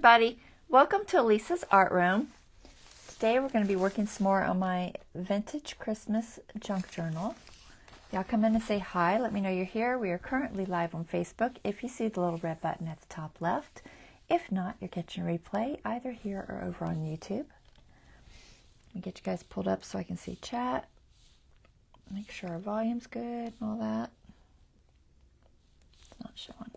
everybody, welcome to Lisa's Art Room. Today we're going to be working some more on my vintage Christmas junk journal. Y'all come in and say hi, let me know you're here. We are currently live on Facebook if you see the little red button at the top left. If not, you're catching a replay either here or over on YouTube. Let me get you guys pulled up so I can see chat. Make sure our volume's good and all that. It's not showing.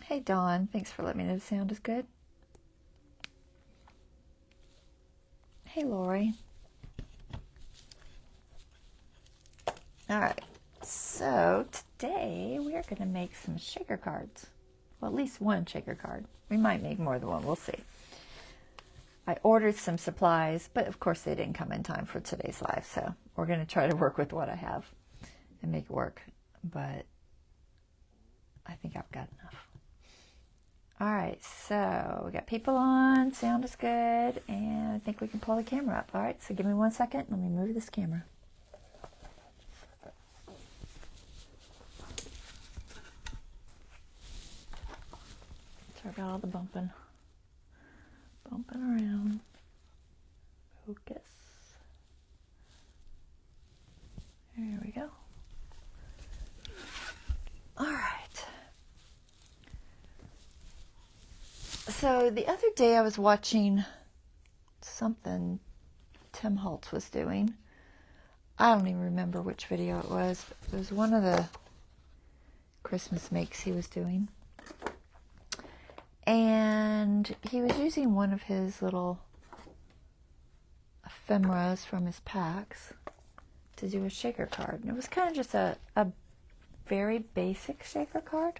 Hey Dawn, thanks for letting me know the sound is good. Hey Lori. Alright, so today we are going to make some shaker cards. Well, at least one shaker card. We might make more than one, we'll see. I ordered some supplies, but of course they didn't come in time for today's live, so we're going to try to work with what I have and make it work. But I think I've got enough. All right, so we got people on, sound is good, and I think we can pull the camera up. All right, so give me 1 second. Let me move this camera. Sorry about all the bumping around. Focus. There we go. All right. So the other day I was watching something Tim Holtz was doing. I don't even remember which video it was. It was one of the Christmas makes he was doing. And he was using one of his little ephemeras from his packs to do a shaker card. And it was kind of just a very basic shaker card.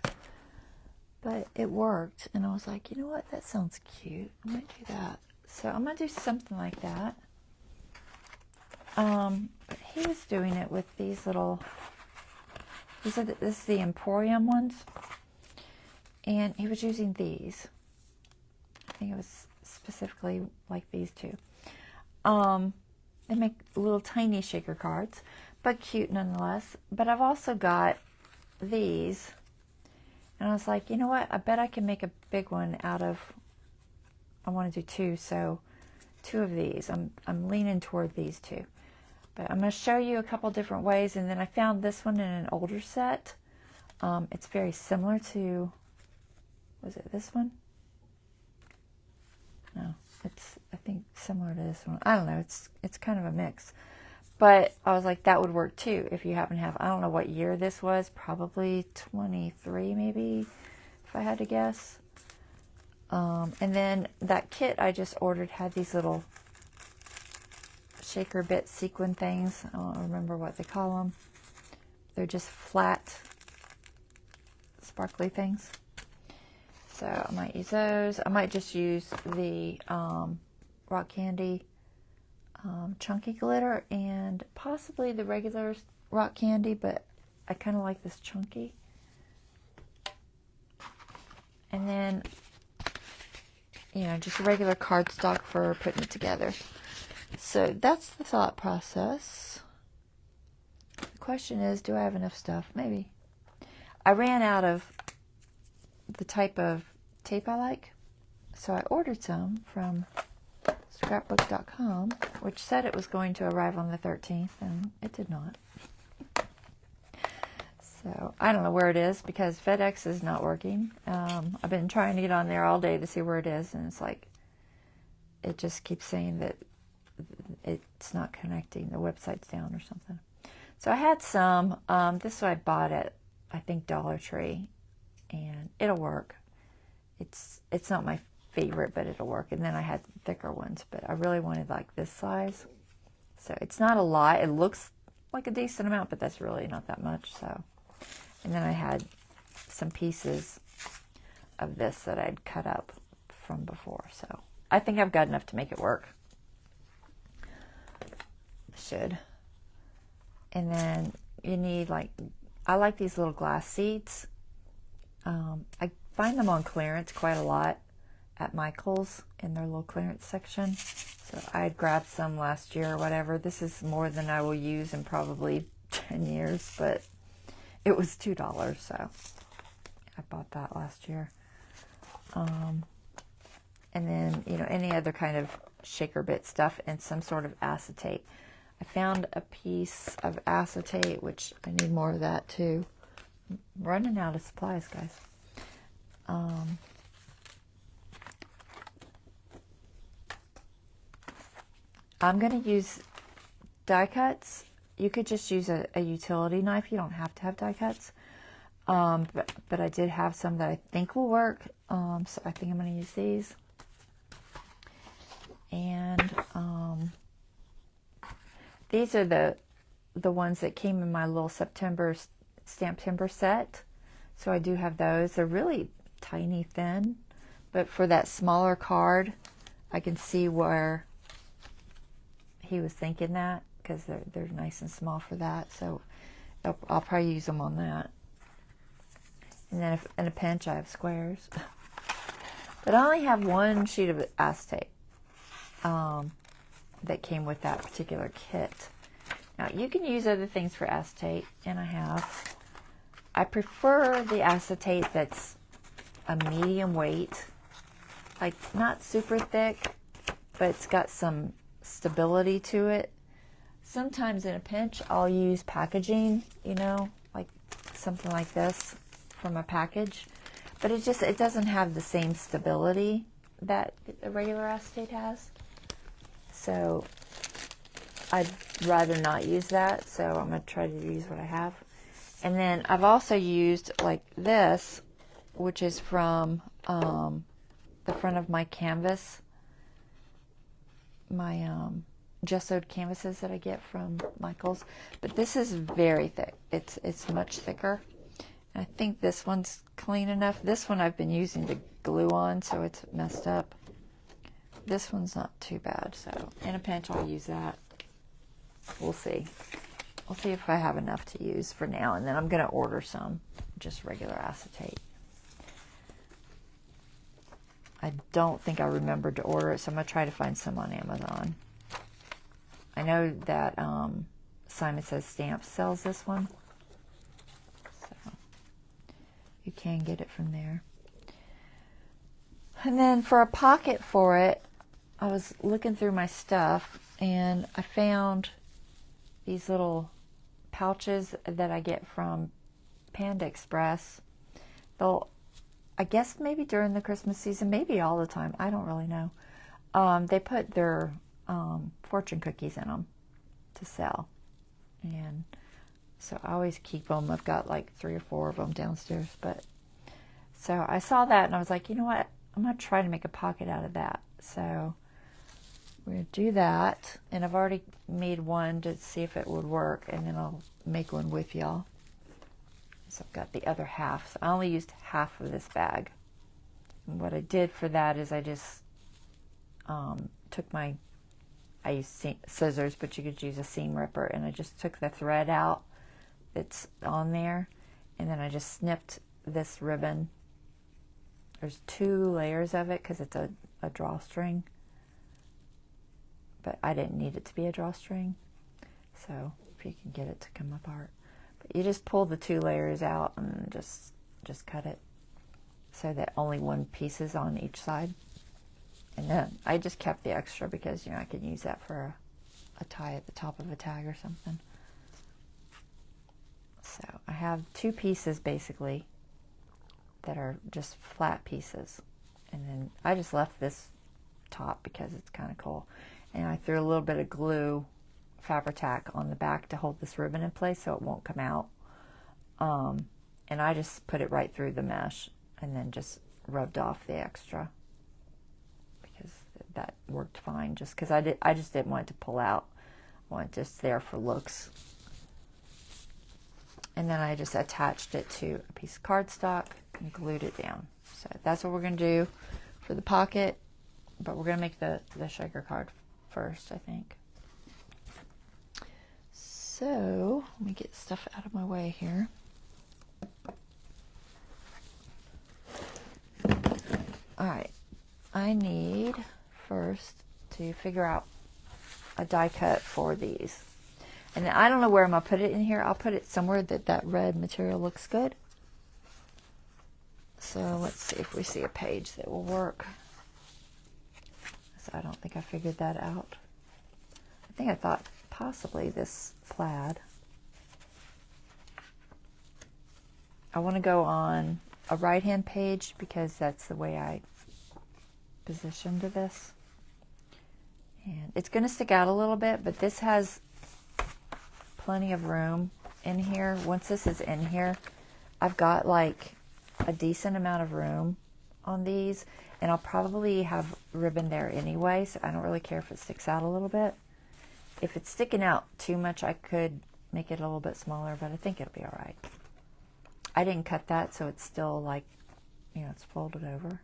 But it worked, and I was like, you know what, that sounds cute. I might do that. So I'm going to do something like that. But he was doing it with these little, this is the Emporium ones. And he was using these. I think it was specifically like these two. They make little tiny shaker cards, but cute nonetheless. But I've also got these. And I was like, you know what? I bet I can make a big one out of, I want to do two, so two of these. I'm leaning toward these two. But I'm going to show you a couple different ways. And then I found this one in an older set. It's very similar to, was it this one? No, it's, I think, similar to this one. I don't know. It's kind of a mix. But I was like, that would work too if you happen to have, I don't know what year this was, probably 23 maybe, if I had to guess. And then that kit I just ordered had these little shaker bit sequin things. I don't remember what they call them. They're just flat, sparkly things. So I might use those. I might just use the rock candy chunky glitter and possibly the regular rock candy, but I kind of like this chunky. And then, you know, just regular cardstock for putting it together. So that's the thought process. The question is, do I have enough stuff? Maybe. I ran out of the type of tape I like, so I ordered some from scrapbook.com, which said it was going to arrive on the 13th, and it did not. So I don't know where it is because FedEx is not working. I've been trying to get on there all day to see where it is, and it's like, it just keeps saying that it's not connecting, the website's down or something. So I had some. This one I bought at, I think, Dollar Tree, and it'll work. It's not my favorite, but it'll work. And then I had thicker ones, but I really wanted like this size. So it's not a lot. It looks like a decent amount, but that's really not that much. So, and then I had some pieces of this that I'd cut up from before. So I think I've got enough to make it work. Should. And then you need like, I like these little glass seeds. I find them on clearance quite a lot at Michael's in their little clearance section. So I had grabbed some last year or whatever. This is more than I will use in probably 10 years, but It was $2, so I bought that last year. And then, you know, any other kind of shaker bit stuff and some sort of acetate. I found a piece of acetate, which I need more of that too. I'm running out of supplies, guys. I'm going to use die cuts. You could just use a utility knife. You don't have to have die cuts. But I did have some that I think will work. So I think I'm going to use these. And these are the ones that came in my little Stamptember set. So I do have those. They're really tiny thin. But for that smaller card, I can see where he was thinking that, because they're nice and small for that. So I'll probably use them on that. And then if in a pinch, I have squares. But I only have one sheet of acetate that came with that particular kit. Now, you can use other things for acetate, and I prefer the acetate that's a medium weight, like not super thick, but it's got some stability to it. Sometimes in a pinch, I'll use packaging, you know, like something like this from a package, but it doesn't have the same stability that a regular acetate has. So I'd rather not use that, so I'm going to try to use what I have. And then I've also used like this, which is from the front of my canvas, my gessoed canvases that I get from Michael's. But this is very thick. It's much thicker. And I think this one's clean enough. This one I've been using to glue on, so it's messed up. This one's not too bad, so in a pinch I'll use that. We'll see. I'll see if I have enough to use for now, and then I'm going to order some, just regular acetate. I don't think I remembered to order it, so I'm going to try to find some on Amazon. I know that Simon Says Stamps sells this one, so you can get it from there. And then for a pocket for it, I was looking through my stuff, and I found these little pouches that I get from Panda Express. I guess maybe during the Christmas season, maybe all the time, I don't really know. They put their fortune cookies in them to sell, and so I always keep them. I've got like 3 or 4 of them downstairs. But so I saw that, and I was like, you know what, I'm going to try to make a pocket out of that. So we're going to do that, and I've already made one to see if it would work, and then I'll make one with y'all. So I've got the other half. So I only used half of this bag. And what I did for that is I just took I used scissors, but you could use a seam ripper, and I just took the thread out that's on there, and then I just snipped this ribbon. There's 2 layers of it because it's a drawstring, but I didn't need it to be a drawstring, so if you can get it to come apart. But you just pull the 2 layers out and just cut it so that only one piece is on each side. And then I just kept the extra because, you know, I can use that for a tie at the top of a tag or something. So I have 2 pieces basically that are just flat pieces. And then I just left this top because it's kind of cool. And I threw a little bit of glue, Fabri-Tac, on the back to hold this ribbon in place so it won't come out. And I just put it right through the mesh and then just rubbed off the extra, because that worked fine, just because I just didn't want it to pull out. I want it just there for looks. And then I just attached it to a piece of cardstock and glued it down. So that's what we're going to do for the pocket, but we're going to make the shaker card first, I think. So let me get stuff out of my way here. All right, I need first to figure out a die cut for these. And I don't know where I'm going to put it in here. I'll put it somewhere that red material looks good. So let's see if we see a page that will work. So I don't think I figured that out. I think I thought possibly this plaid. I want to go on a right-hand page because that's the way I positioned this. And it's going to stick out a little bit, but this has plenty of room in here. Once this is in here, I've got like a decent amount of room on these, and I'll probably have ribbon there anyway, so I don't really care if it sticks out a little bit. If it's sticking out too much, I could make it a little bit smaller, but I think it'll be all right. I didn't cut that, so it's still like, you know, it's folded over.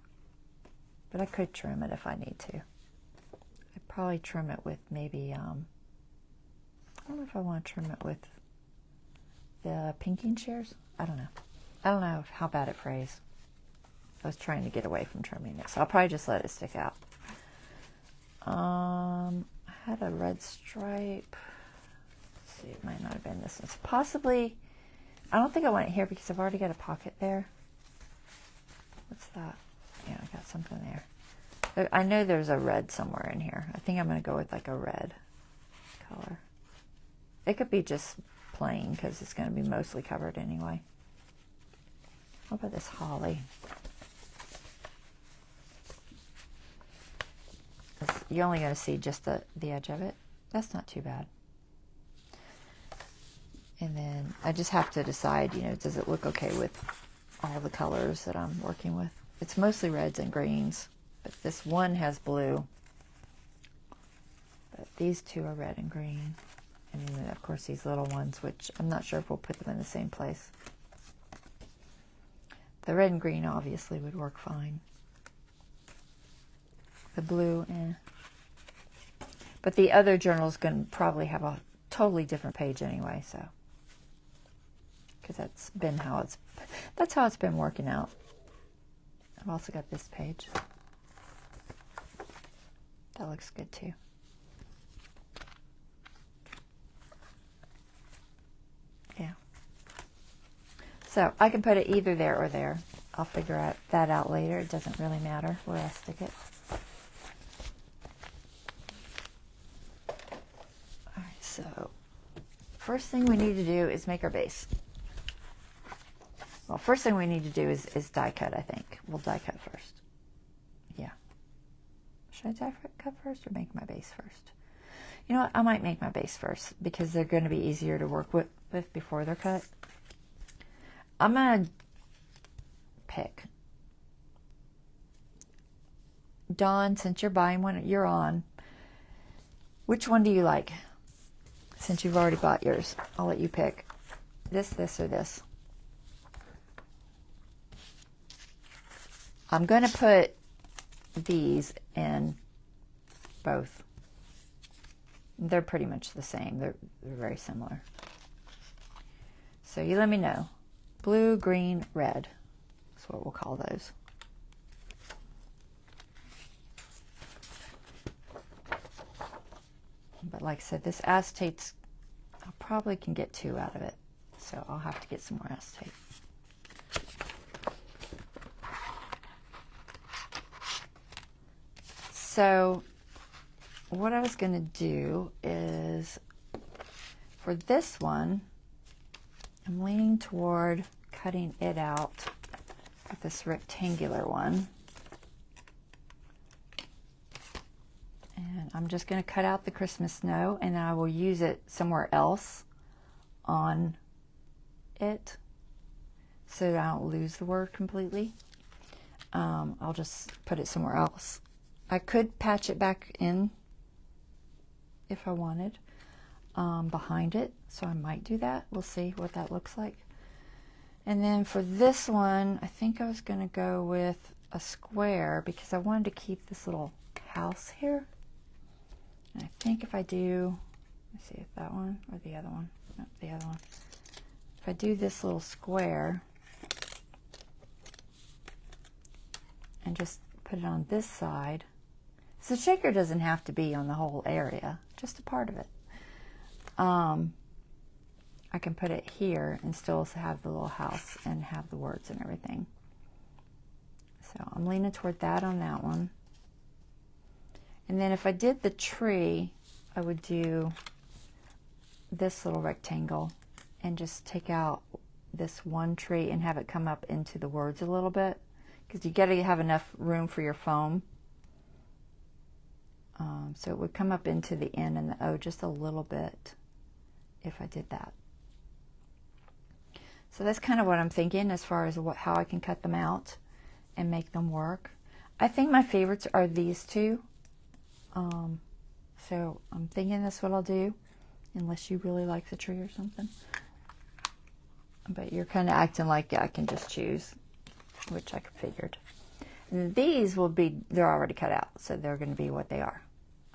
But I could trim it if I need to. I'd probably trim it with maybe, I don't know if I want to trim it with the pinking shears. I don't know. I don't know how bad it frays. I was trying to get away from trimming it, so I'll probably just let it stick out. I had a red stripe. Let's see, it might not have been this one. So possibly, I don't think I want it here because I've already got a pocket there. What's that? Yeah, I got something there. I know there's a red somewhere in here. I think I'm going to go with like a red color. It could be just plain because it's going to be mostly covered anyway. What about this holly? You're only going to see just the edge of it. That's not too bad. And then I just have to decide, you know, does it look okay with all the colors that I'm working with? It's mostly reds and greens, but this one has blue. But these two are red and green. And then, of course, these little ones, which I'm not sure if we'll put them in the same place. The red and green obviously would work fine. The blue, But the other journal is going to probably have a totally different page anyway, so. Because that's how it's been working out. I've also got this page. That looks good too. Yeah. So I can put it either there or there. I'll figure that out later. It doesn't really matter where I stick it. All right, so first thing we need to do is make our base. Well, first thing we need to do is die cut, I think. We'll die cut first. Yeah. Should I die cut first or make my base first? You know what? I might make my base first because they're going to be easier to work with before they're cut. I'm going to pick. Dawn, since you're buying one, you're on. Which one do you like? Since you've already bought yours, I'll let you pick. This, or this. I'm going to put these in both. They're pretty much the same. They're very similar. So you let me know. Blue, green, red. That's what we'll call those. But like I said, this acetate's, I probably can get 2 out of it. So I'll have to get some more acetate. So what I was going to do is, for this one, I'm leaning toward cutting it out with this rectangular one. And I'm just going to cut out the Christmas snow, and then I will use it somewhere else on it so that I don't lose the word completely. I'll just put it somewhere else. I could patch it back in if I wanted behind it, so I might do that. We'll see what that looks like. And then for this one, I think I was going to go with a square because I wanted to keep this little house here. And I think if I do, let's see if that one or the other one, no, the other one. If I do this little square and just put it on this side, so the shaker doesn't have to be on the whole area, just a part of it. I can put it here and still have the little house and have the words and everything. So I'm leaning toward that on that one. And then if I did the tree, I would do this little rectangle and just take out this one tree and have it come up into the words a little bit, because you got to have enough room for your foam. So it would come up into the N and the O just a little bit if I did that. So that's kind of what I'm thinking as far as how I can cut them out and make them work. I think my favorites are these two. So I'm thinking that's what I'll do, unless you really like the tree or something. But you're kind of acting like, yeah, I can just choose, which I figured. And these will be, they're already cut out, so they're going to be what they are.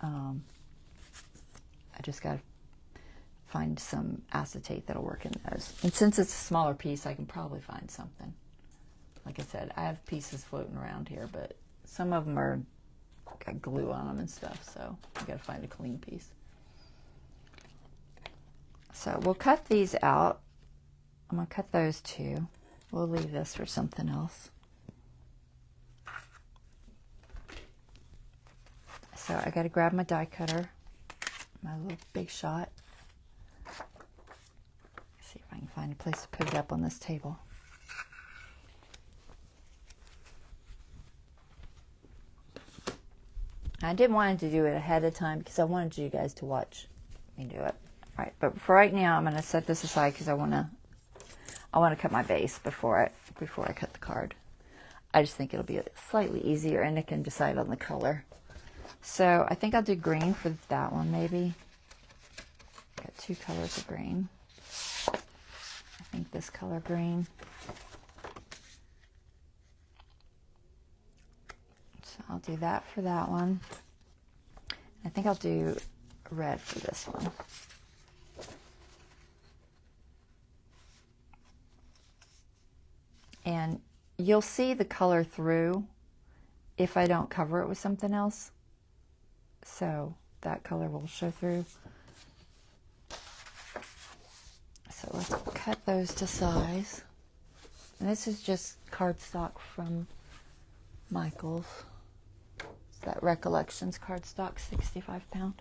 I just got to find some acetate that'll work in those. And since it's a smaller piece, I can probably find something. Like I said, I have pieces floating around here, but some of them are got glue on them and stuff, so you got to find a clean piece. So we'll cut these out. I'm going to cut those two. We'll leave this for something else. So I got to grab my die cutter, my little Big Shot. See if I can find a place to put it up on this table. I didn't want to do it ahead of time because I wanted you guys to watch me do it. All right, but for right now, I'm going to set this aside because I want to cut my base before I cut the card. I just think it'll be slightly easier, and I can decide on the color. So I think I'll do green for that one, maybe. Got two colors of green. I think this color green. So I'll do that for that one. I think I'll do red for this one. And you'll see the color through if I don't cover it with something else. So that color will show through. So let's cut those to size. And this is just cardstock from Michael's. It's that Recollections cardstock, 65 pound.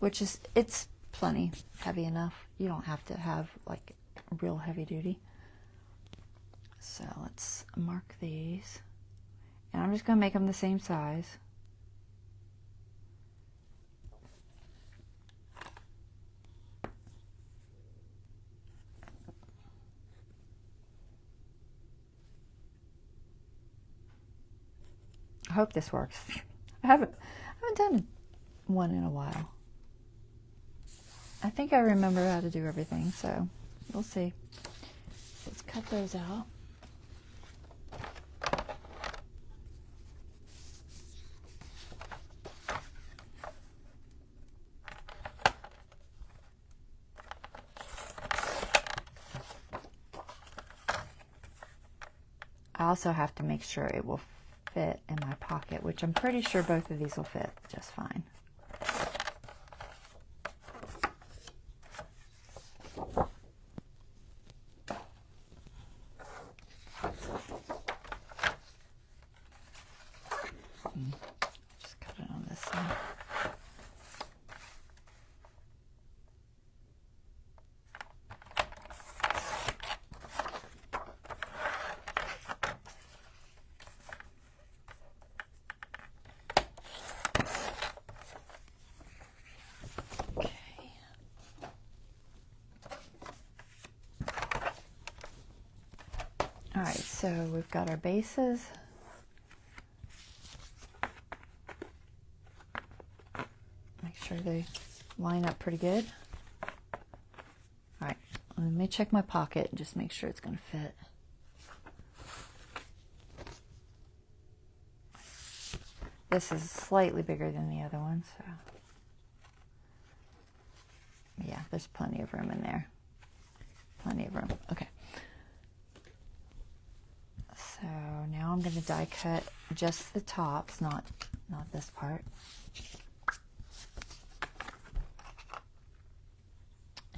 Which is, it's plenty heavy enough. You don't have to have like real heavy duty. So let's mark these. And I'm just going to make them the same size. I hope this works. I haven't done one in a while. I think I remember how to do everything, so we'll see. Let's cut those out. I also have to make sure it will fit in my pocket, which I'm pretty sure both of these will fit just fine. Just cut it on this side. All right, so we've got our bases. Make sure they line up pretty good. All right, let me check my pocket and just make sure it's going to fit. This is slightly bigger than the other one, so yeah, there's plenty of room in there. Plenty of room. Okay. So now I'm going to die cut just the tops, not this part.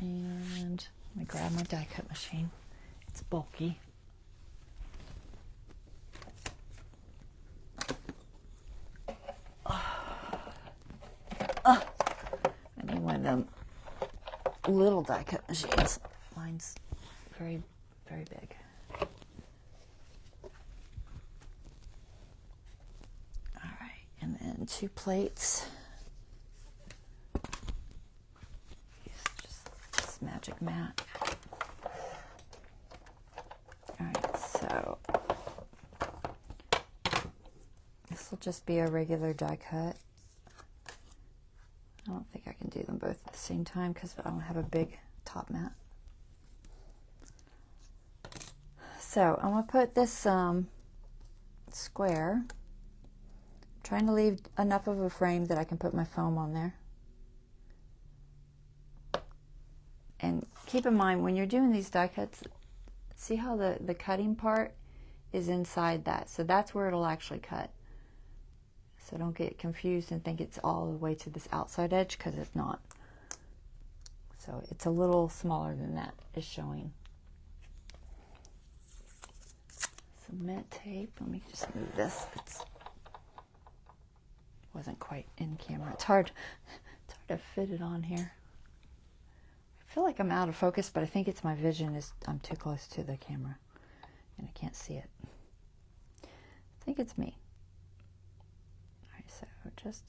And let me grab my die cut machine. It's bulky. I need one of them little die cut machines. Mine's very, very big. All right, and then 2 plates. Use just this magic mat. All right, so this will just be a regular die cut. I don't think I can do them both at the same time because I don't have a big top mat. So I'm going to put this square, I'm trying to leave enough of a frame that I can put my foam on there. And keep in mind when you're doing these die cuts, see how the cutting part is inside that. So that's where it'll actually cut. So don't get confused and think it's all the way to this outside edge, because it's not. So it's a little smaller than that is showing. Cement tape. Let me just move this. It wasn't quite in camera. It's hard to fit it on here. I feel like I'm out of focus, but I think it's my vision is I'm too close to the camera and I can't see it. I think it's me. So just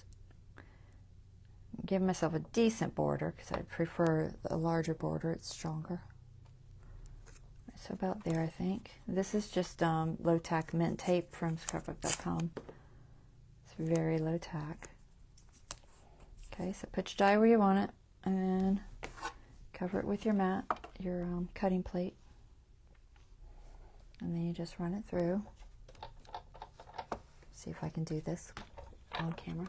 give myself a decent border because I prefer a larger border. It's stronger. So about there, I think. This is just low tack mint tape from scrapbook.com. It's very low tack. Okay, so put your die where you want it and then cover it with your mat, your cutting plate. And then you just run it through. See if I can do this on camera.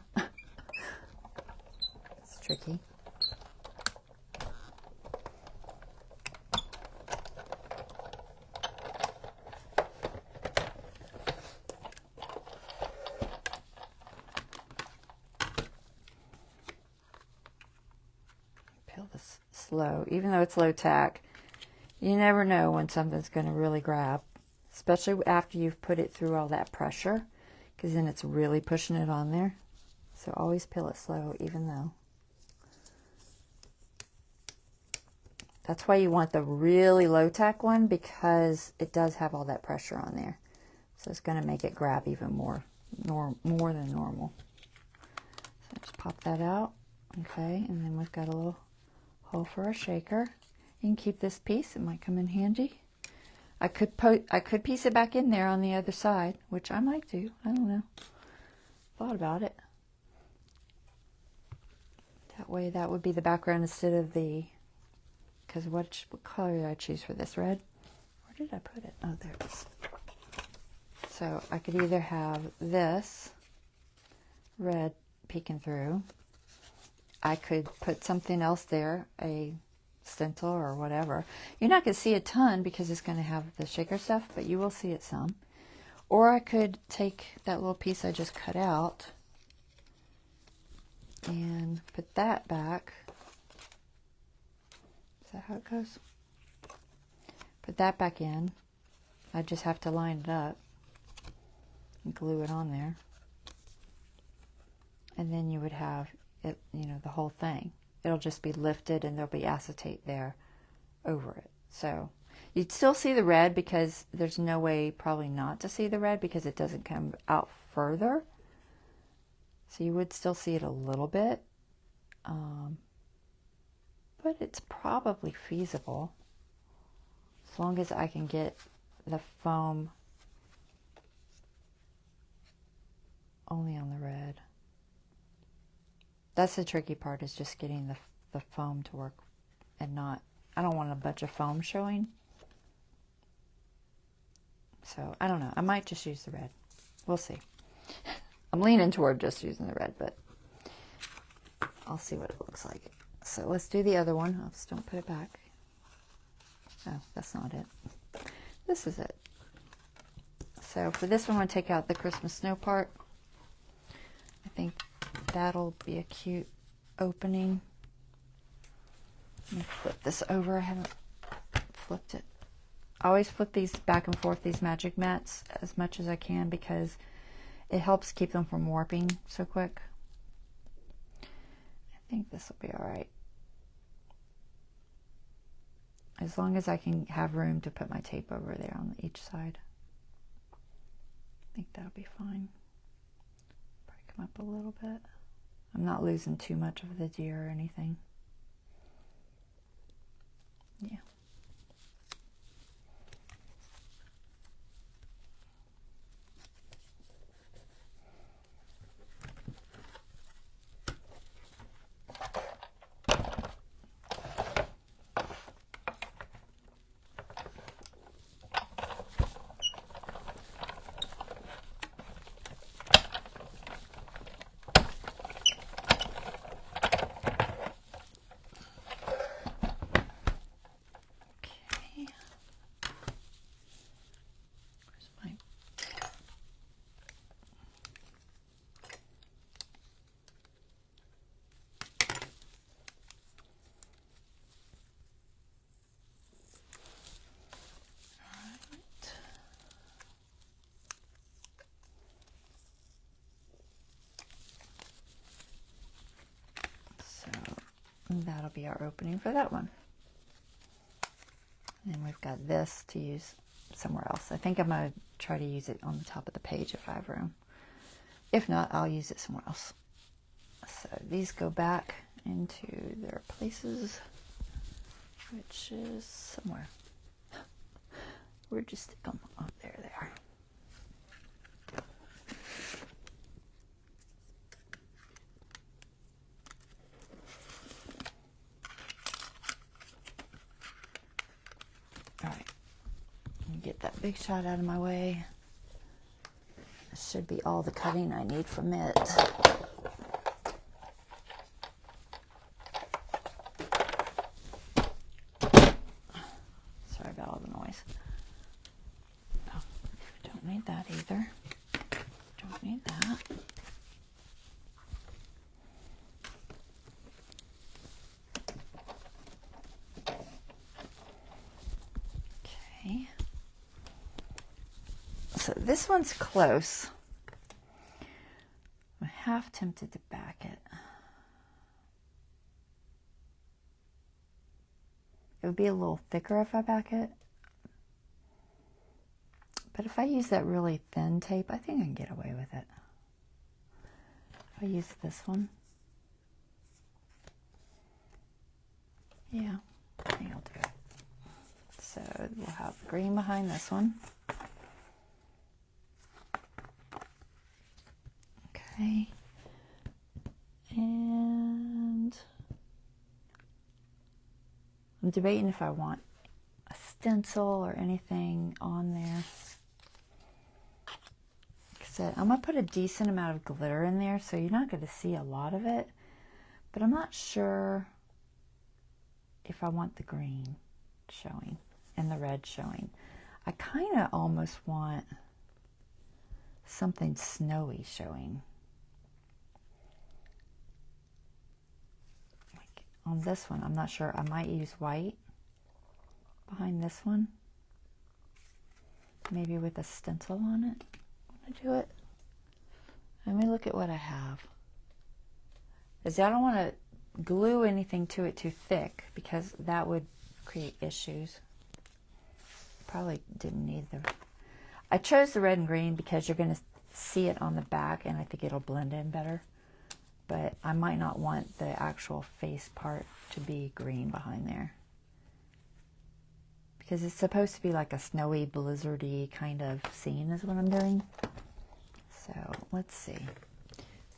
It's tricky. Peel this slow, even though it's low tack. You never know when something's going to really grab, especially after you've put it through all that pressure, because then it's really pushing it on there. So always peel it slow, even though. That's why you want the really low tack one, because it does have all that pressure on there. So it's going to make it grab even more than normal. So just pop that out. Okay, and then we've got a little hole for a shaker. You can keep this piece, it might come in handy. I could piece it back in there on the other side, which I might do. I don't know. Thought about it. That way that would be the background instead of the, because what color did I choose for this? Red? Where did I put it? Oh, there it is. So I could either have this red peeking through. I could put something else there, a stencil or whatever. You're not going to see a ton because it's going to have the shaker stuff, but you will see it some. Or I could take that little piece I just cut out and put that back. Is that how it goes? Put that back in. I just have to line it up and glue it on there. And then you would have it, you know, the whole thing. It'll just be lifted and there'll be acetate there over it. So you'd still see the red because there's no way probably not to see the red because it doesn't come out further. So you would still see it a little bit. But it's probably feasible as long as I can get the foam only on the red. That's the tricky part, is just getting the foam to work and not, I don't want a bunch of foam showing. So, I don't know. I might just use the red. We'll see. I'm leaning toward just using the red, but I'll see what it looks like. So, let's do the other one. I'll just don't put it back. Oh, that's not it. This is it. So, for this one, I'm going to take out the Christmas snow part. I think that'll be a cute opening. Let me flip this over. I haven't flipped it. I always flip these back and forth, these magic mats, as much as I can because it helps keep them from warping so quick. I think this will be all right. As long as I can have room to put my tape over there on each side. I think that'll be fine. Probably come up a little bit. I'm not losing too much of the deer or anything. Yeah. That'll be our opening for that one. And we've got this to use somewhere else. I think I'm going to try to use it on the top of the page if I have room. If not, I'll use it somewhere else. So these go back into their places, which is somewhere. Where'd you stick them? Oh, there they are. Get that big shot out of my way. This should be all the cutting I need from it. Sorry about all the noise. Oh, don't need that either. Don't need that. Okay. So this one's close. I'm half tempted to back it. It would be a little thicker if I back it. But if I use that really thin tape, I think I can get away with it. If I use this one. Yeah, I think I'll do it. So we'll have green behind this one. Okay, and I'm debating if I want a stencil or anything on there. Like I said, I'm going to put a decent amount of glitter in there, so you're not going to see a lot of it, but I'm not sure if I want the green showing and the red showing. I kind of almost want something snowy showing. On this one, I'm not sure. I might use white behind this one. Maybe with a stencil on it. Want to do it? Let me look at what I have. Because I don't want to glue anything to it too thick because that would create issues. Probably didn't need the... I chose the red and green because you're going to see it on the back and I think it'll blend in better. But I might not want the actual face part to be green behind there. Because it's supposed to be like a snowy, blizzardy kind of scene is what I'm doing. So, let's see.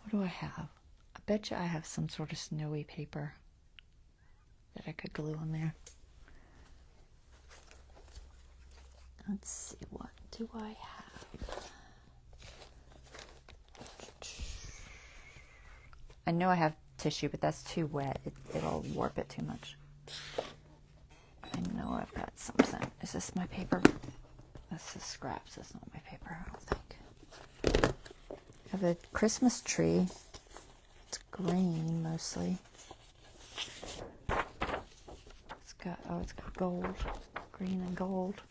What do I have? I bet you I have some sort of snowy paper that I could glue on there. Let's see, what do I have? I know I have tissue, but that's too wet. It'll warp it too much. I know I've got something. Is this my paper? This is scraps. That's not my paper, I don't think. I have a Christmas tree. It's green, mostly. got, oh, it's got gold, green and gold.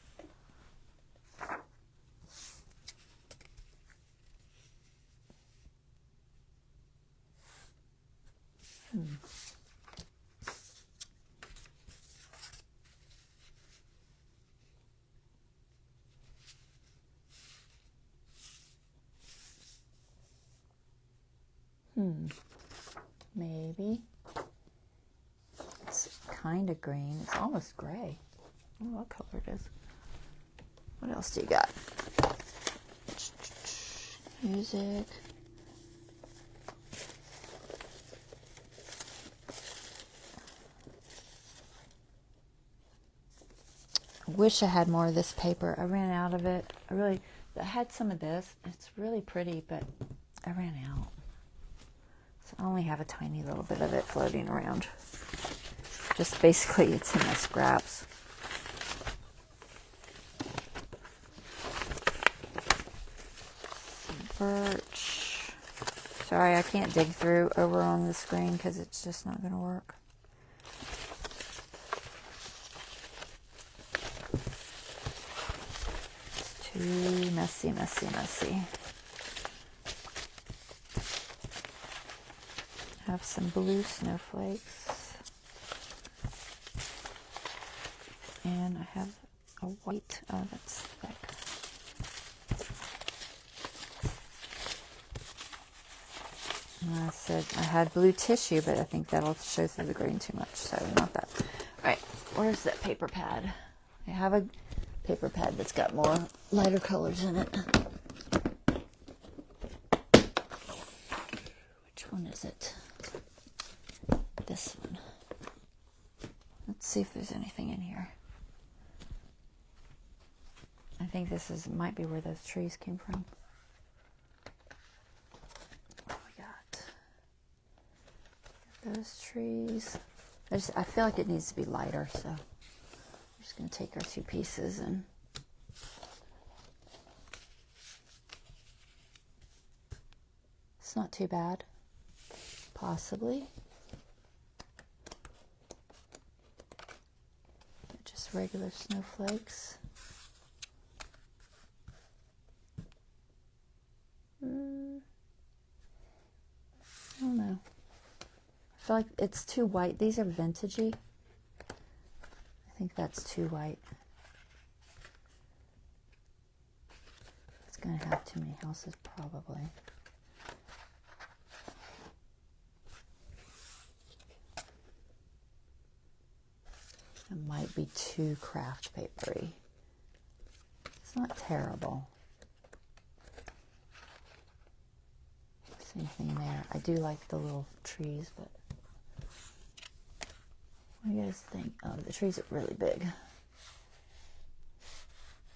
Maybe. It's kind of green. It's almost gray. I don't know what color it is. What else do you got? Music. I wish I had more of this paper. I ran out of it. I had some of this. It's really pretty, but I ran out. So I only have a tiny little bit of it floating around. Just basically it's in my scraps. Birch. Sorry, I can't dig through over on the screen because it's just not going to work. It's too messy, messy, messy. Have some blue snowflakes. And I have a white, oh, that's thick. I said I had blue tissue, but I think that'll show through the green too much, so not that. All right, where's that paper pad? I have a paper pad that's got more lighter colors in it. Which one is it? This one. Let's see if there's anything in here. I think this might be where those trees came from. What we got? Those trees. I feel like it needs to be lighter, so I'm just going to take our two pieces and it's not too bad. Possibly. Just regular snowflakes. I don't know. I feel like it's too white. These are vintagey. I think that's too white. It's going to have too many houses, probably. It might be too craft papery. It's not terrible. Same thing there. I do like the little trees, but what do you guys think? Oh, the trees are really big.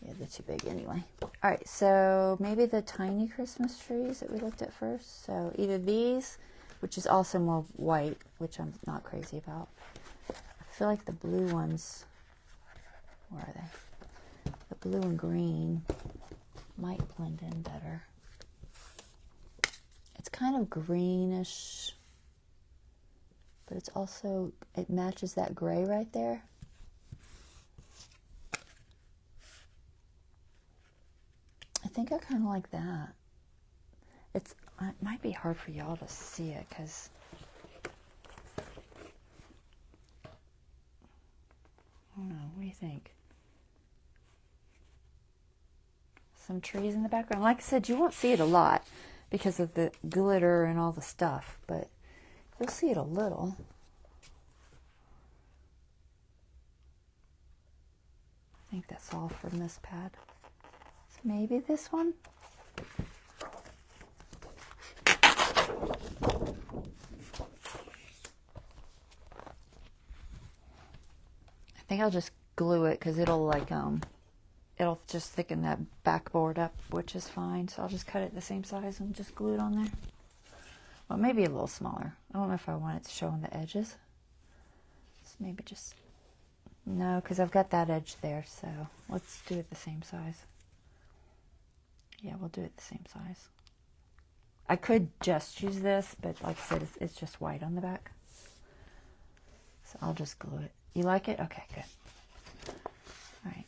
Yeah, they're too big anyway. All right, so maybe the tiny Christmas trees that we looked at first. So either these, which is also more white, which I'm not crazy about. I feel like the blue ones, where are they? The blue and green might blend in better. It's kind of greenish, but it's also, it matches that gray right there. I think I kind of like that. It might be hard for y'all to see it because I don't know. What do you think? Some trees in the background. Like I said, you won't see it a lot because of the glitter and all the stuff, but you'll see it a little. I think that's all from this pad. So maybe this one? I think I'll just glue it because it'll like it'll just thicken that backboard up, which is fine. So I'll just cut it the same size and just glue it on there. Well, maybe a little smaller. I don't know if I want it to show on the edges. So maybe just, no, because I've got that edge there. So let's do it the same size. Yeah, we'll do it the same size. I could just use this, but like I said, it's just white on the back. So I'll just glue it. You like it? Okay, good. All right.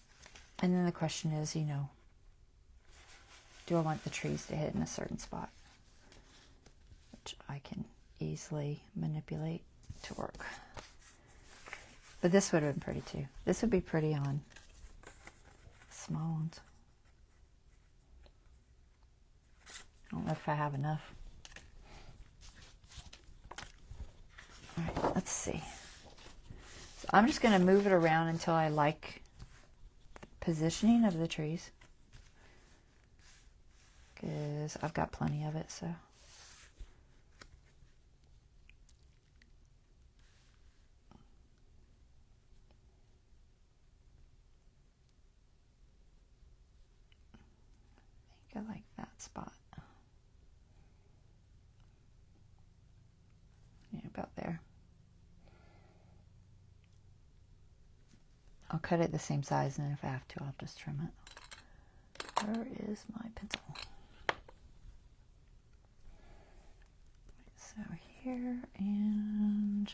And then the question is, you know, do I want the trees to hit in a certain spot? Which I can easily manipulate to work. But this would have been pretty too. This would be pretty on small ones. I don't know if I have enough. All right, let's see. So I'm just going to move it around until I like the positioning of the trees, because I've got plenty of it, so. I think I like that spot. Yeah, about there. I'll cut it the same size, and then if I have to, I'll just trim it. Where is my pencil? So here, and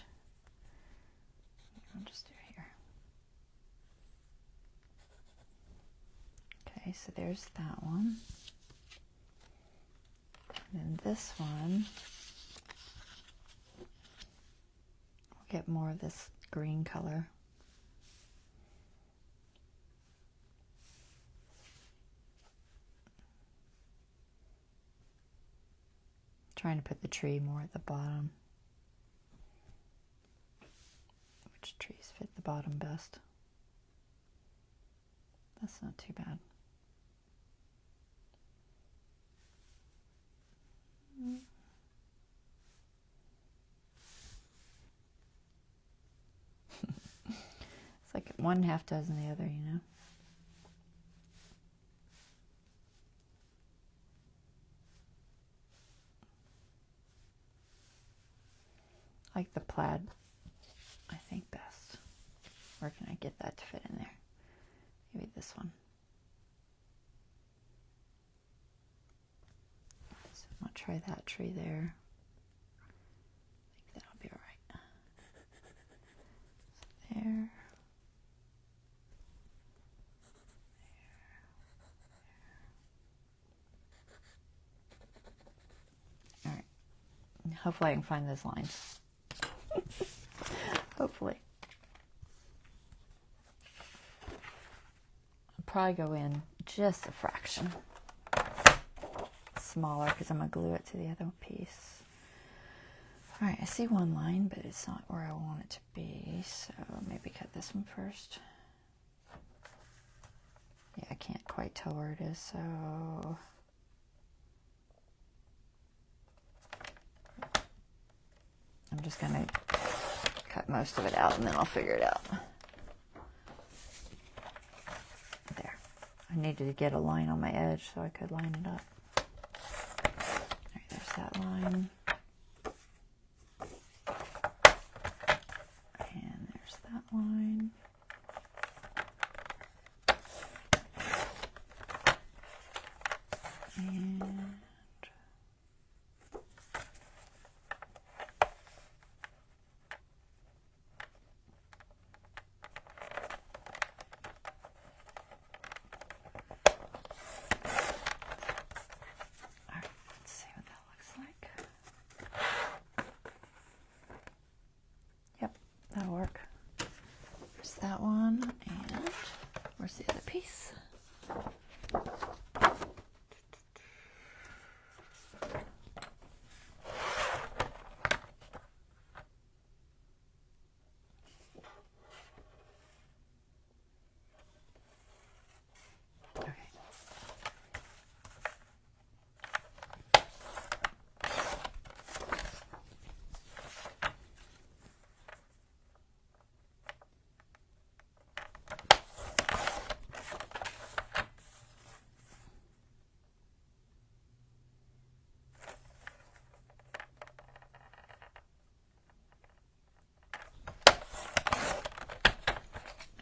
I'll just do here. Okay, so there's that one. And then this one, we'll get more of this green color. Trying to put the tree more at the bottom. Which trees fit the bottom best? That's not too bad. It's like one half dozen the other, you know. Like the plaid, I think best. Where can I get that to fit in there? Maybe this one. So I'll try that tree there. I think that'll be all right. So there. All right. Hopefully I can find those lines. Hopefully. I'll probably go in just a fraction smaller because I'm going to glue it to the other piece. All right, I see one line, but it's not where I want it to be, so maybe cut this one first. Yeah, I can't quite tell where it is, so I'm just going to cut most of it out, and then I'll figure it out. There. I needed to get a line on my edge so I could line it up. All right, there's that line. And there's that line. And that'll work. There's that one, and where's the other piece?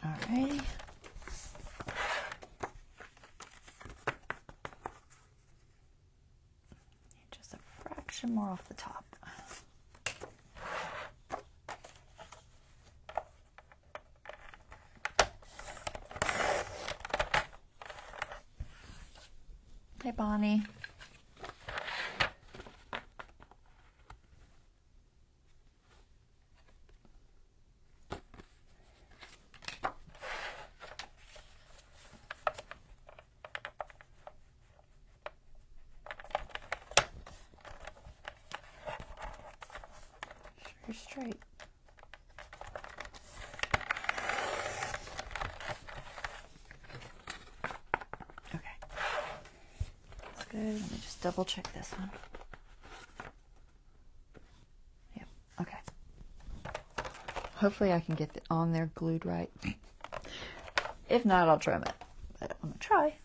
Alrighty. Just a fraction more off the top. Bonnie. Sure, straight. Good. Let me just double check this one. Yep. Okay. Hopefully I can get it on there glued right. If not, I'll trim it. But I'm gonna try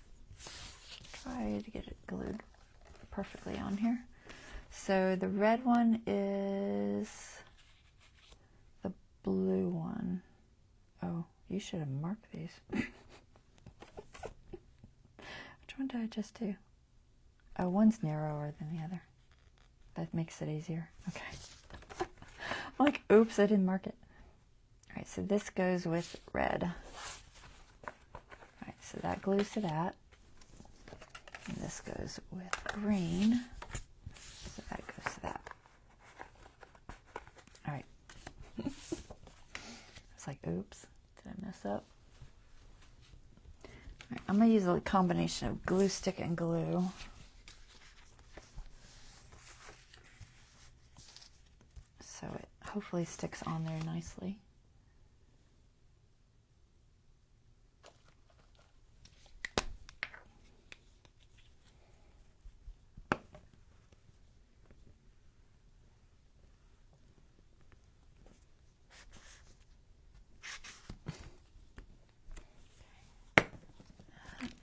to get it glued perfectly on here. So the red one is the blue one. Oh, you should have marked these. Which one did I just do? Oh, one's narrower than the other. That makes it easier. Okay. I'm like, oops, I didn't mark it. All right, so this goes with red. All right, so that glues to that. And this goes with green. So that goes to that. All right. It's like, oops, did I mess up? All right, I'm going to use a combination of glue stick and glue. So it hopefully sticks on there nicely.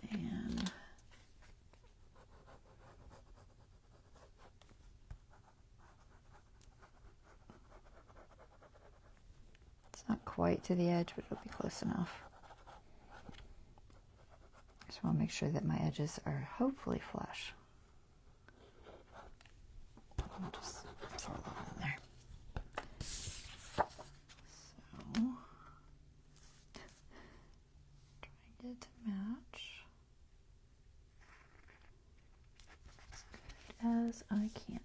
And not quite to the edge, but it'll be close enough. Just want to make sure that my edges are hopefully flush. I'll just throw that in there. So, try and get it to match as good as I can.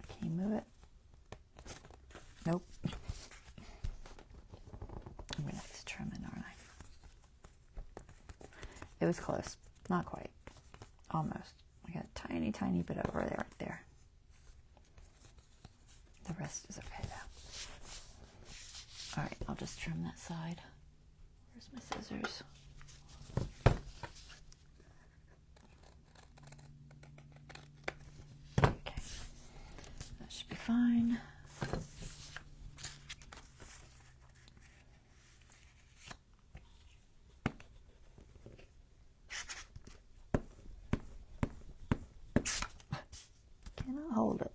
Can you move it? Nope. I'm gonna have to trim it, aren't I? It was close. Not quite. Almost. I got a tiny, tiny bit over there, right there. The rest is okay though. Alright, I'll just trim that side. Where's my scissors? Okay. That should be fine. Cannot hold it.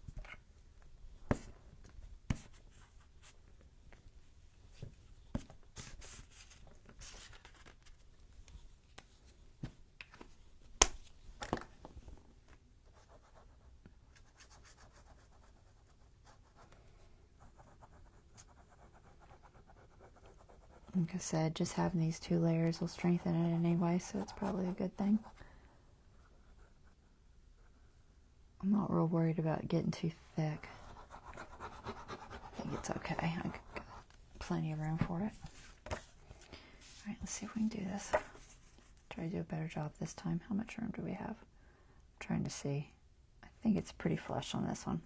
Like I said, just having these two layers will strengthen it anyway, so it's probably a good thing. I'm not real worried about getting too thick. I think it's okay. I got plenty of room for it. Alright, let's see if we can do this. Try to do a better job this time. How much room do we have? I'm trying to see. I think it's pretty flush on this one.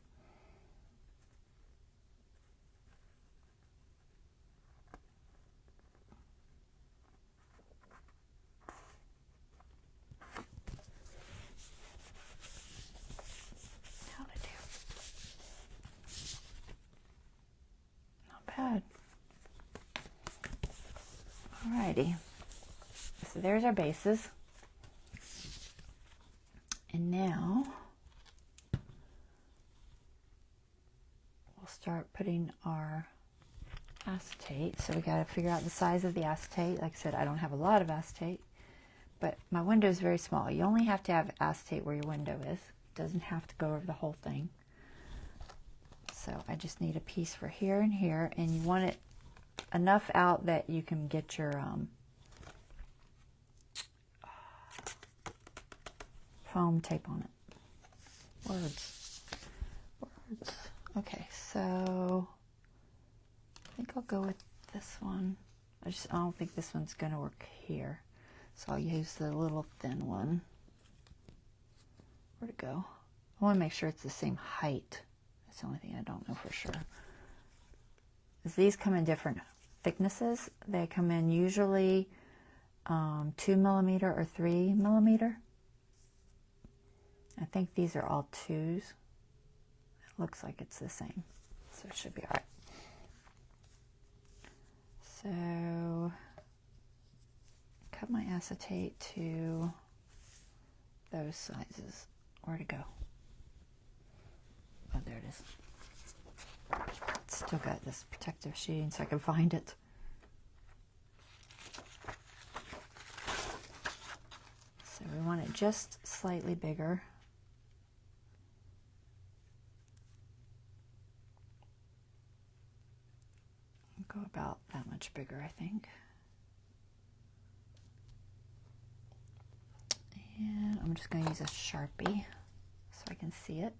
Bad. Alrighty, so there's our bases, and now we'll start putting our acetate. So we got to figure out the size of the acetate. Like I said, I don't have a lot of acetate, but my window is very small. You only have to have acetate where your window is. It doesn't have to go over the whole thing. So I just need a piece for here and here, and you want it enough out that you can get your foam tape on it. Words. Words. Okay, so I think I'll go with this one. I don't think this one's going to work here. So I'll use the little thin one. Where'd it go? I want to make sure it's the same height. That's the only thing I don't know for sure. Because these come in different thicknesses. They come in usually 2 millimeter or 3 millimeter. I think these are all 2s. It looks like it's the same, so it should be all right. So cut my acetate to those sizes. Where to go? Oh, there it is. It's still got this protective sheeting so I can find it. So we want it just slightly bigger. Go about that much bigger, I think. And I'm just going to use a Sharpie so I can see it.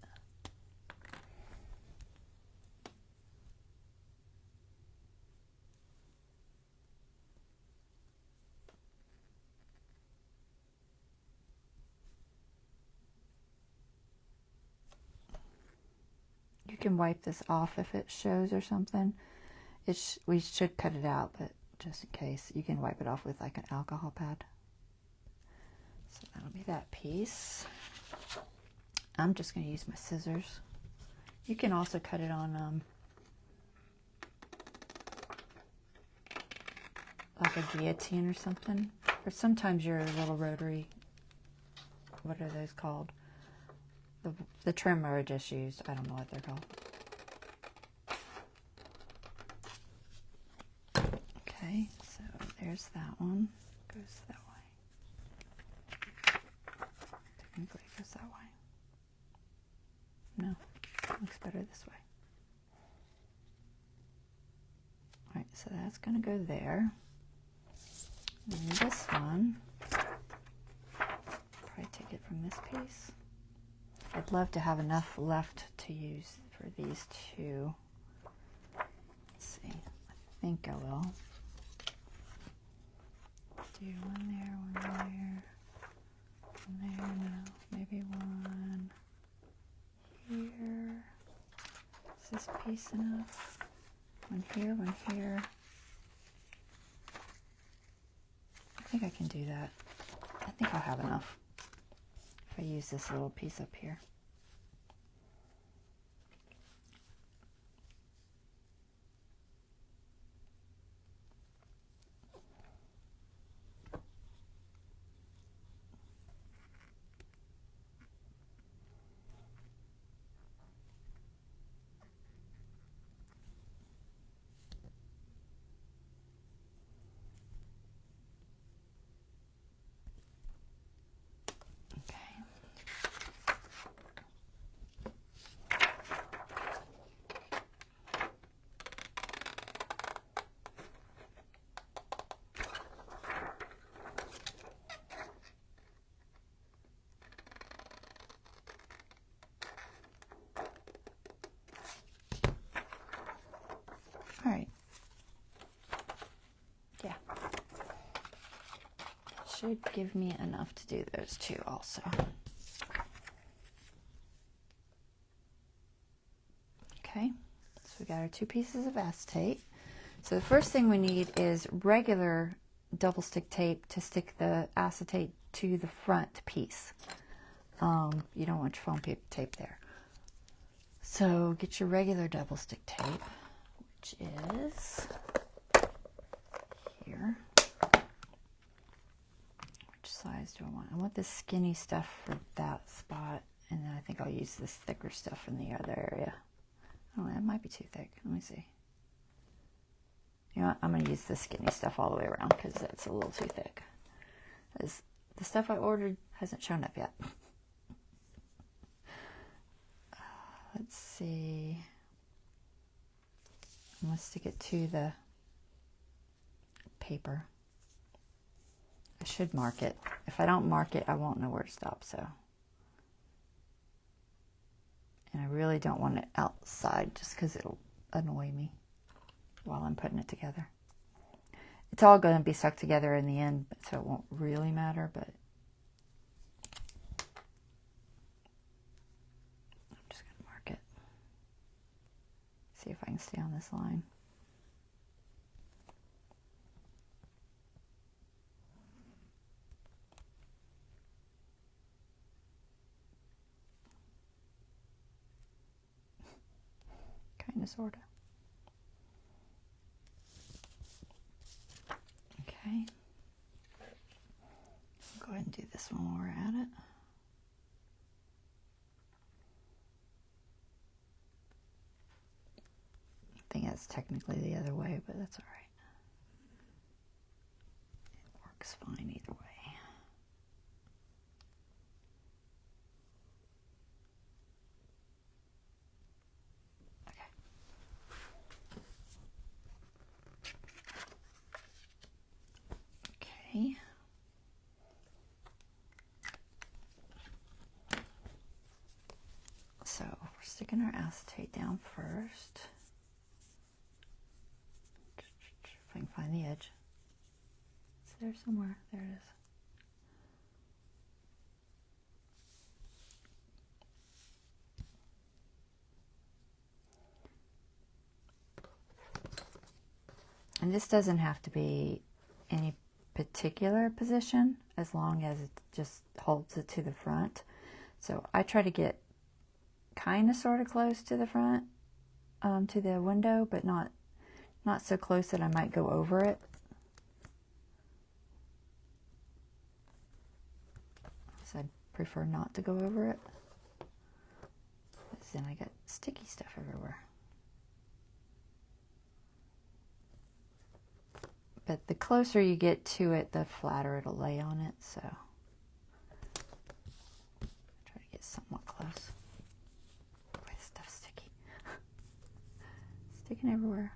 You can wipe this off if it shows or something. We should cut it out, but just in case, you can wipe it off with like an alcohol pad. So that'll be that piece. I'm just going to use my scissors. You can also cut it on like a guillotine or something. Or sometimes your little rotary, what are those called? The trimmer I just used. I don't know what they're called. Okay, so there's that one. Goes that way. Technically it goes that way. No, looks better this way. Alright, so that's going to go there. And this one, probably take it from this piece. I'd love to have enough left to use for these two. Let's see, I think I will. Do one there, one there, no, maybe one here. Is this piece enough? One here, one here. I think I can do that. I think I'll have enough if I use this little piece up here. All right. Yeah. Should give me enough to do those two also. Okay, so we got our 2 pieces of acetate. So the first thing we need is regular double stick tape to stick the acetate to the front piece. You don't want your foam tape there. So get your regular double stick tape, which is here. Which size do I want? I want this skinny stuff for that spot, and then I think I'll use this thicker stuff in the other area. Oh, that might be too thick. Let me see. You know what? I'm going to use the skinny stuff all the way around because that's a little too thick. Because the stuff I ordered hasn't shown up yet. Let's see. I'm going to stick it to the paper. I should mark it. If I don't mark it, I won't know where to stop, so And I really don't want it outside just because it'll annoy me while I'm putting it together. It's all going to be stuck together in the end, so it won't really matter, but I'm just going to mark it. See if I can stay on this line. Kind of, sort of. Okay. I'll go ahead and do this one while we're at it. I think that's technically the other way, but that's all right. It works fine either way. Okay. So we're sticking our acetate down first. If I can find the edge. It's there somewhere. There it is. And this doesn't have to be any particular position as long as it just holds it to the front. So I try to get kind of sort of close to the front, to the window, but not so close that I might go over it. So I prefer not to go over it, because then I get sticky stuff everywhere. But the closer you get to it, the flatter it'll lay on it, so try to get somewhat close. Boy, this stuff's sticky. Sticking everywhere.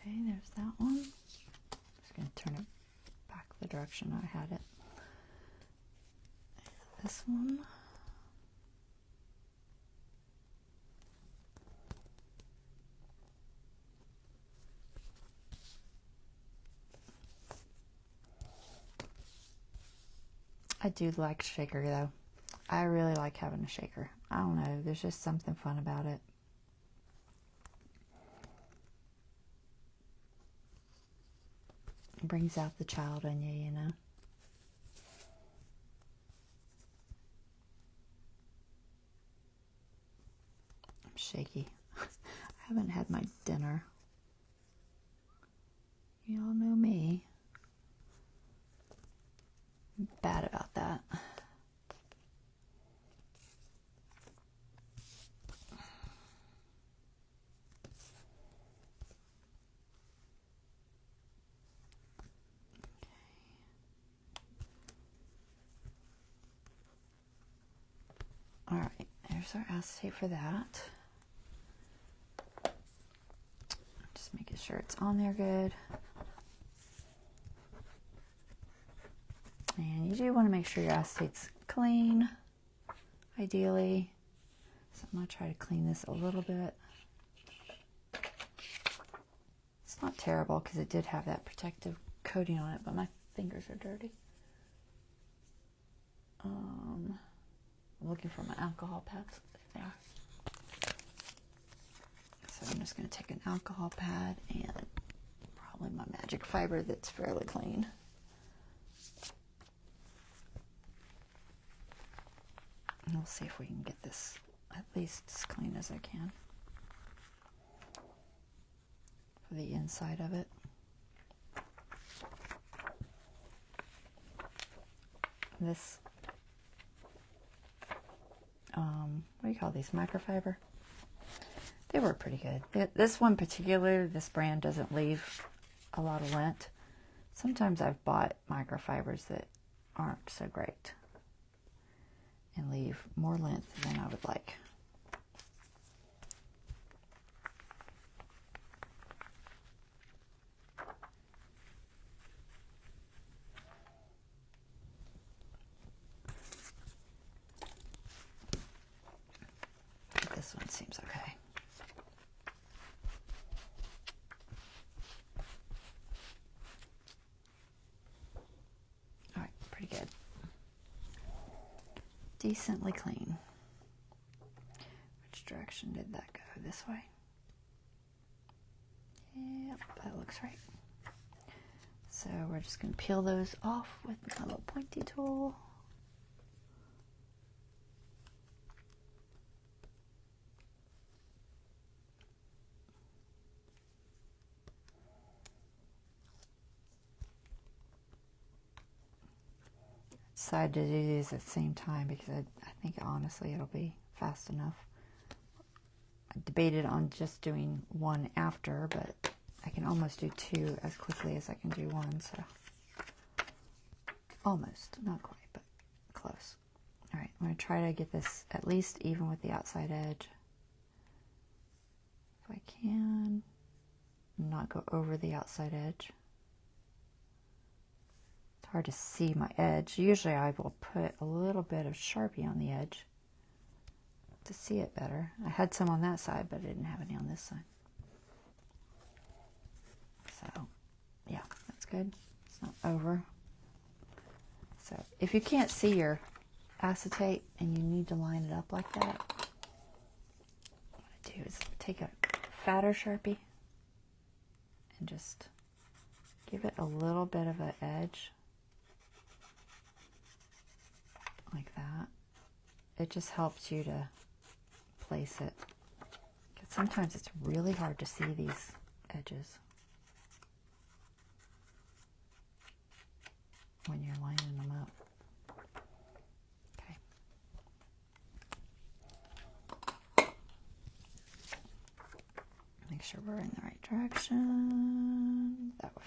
Okay, there's that one. Just going to turn it back the direction I had it. This one. I do like a shaker though. I really like having a shaker. I don't know, there's just something fun about it. It brings out the child in you, you know. I'm shaky. I haven't had my dinner. You all know me. I'm bad about that. All right, there's our acetate for that. Just making sure it's on there good. And you do want to make sure your acetate's clean, ideally. So I'm going to try to clean this a little bit. It's not terrible because it did have that protective coating on it, but my fingers are dirty. I'm looking for my alcohol pads. There. So I'm just going to take an alcohol pad and probably my magic fiber that's fairly clean. And we'll see if we can get this at least as clean as I can for the inside of it. This what do you call these, microfiber? They were pretty good. This one particularly, this brand doesn't leave a lot of lint. Sometimes I've bought microfibers that aren't so great. and leave more length than I would like. This one seems okay. All right, pretty good. Decently clean. Which direction did that go? This way? Yep, that looks right. So we're just going to peel those off with my little pointy tool. Decided to do these at the same time because I think honestly it'll be fast enough. I debated on just doing one after, but I can almost do two as quickly as I can do one, so almost, not quite, but close. All right, I'm going to try to get this at least even with the outside edge. If I can, not go over the outside edge. Hard to see my edge. Usually I will put a little bit of Sharpie on the edge to see it better. I had some on that side, but I didn't have any on this side. So, yeah, that's good. It's not over. So, if you can't see your acetate and you need to line it up like that, what I do is take a fatter Sharpie and just give it a little bit of an edge. Like that. It just helps you to place it. Because sometimes it's really hard to see these edges when you're lining them up. Okay. Make sure we're in the right direction. That way.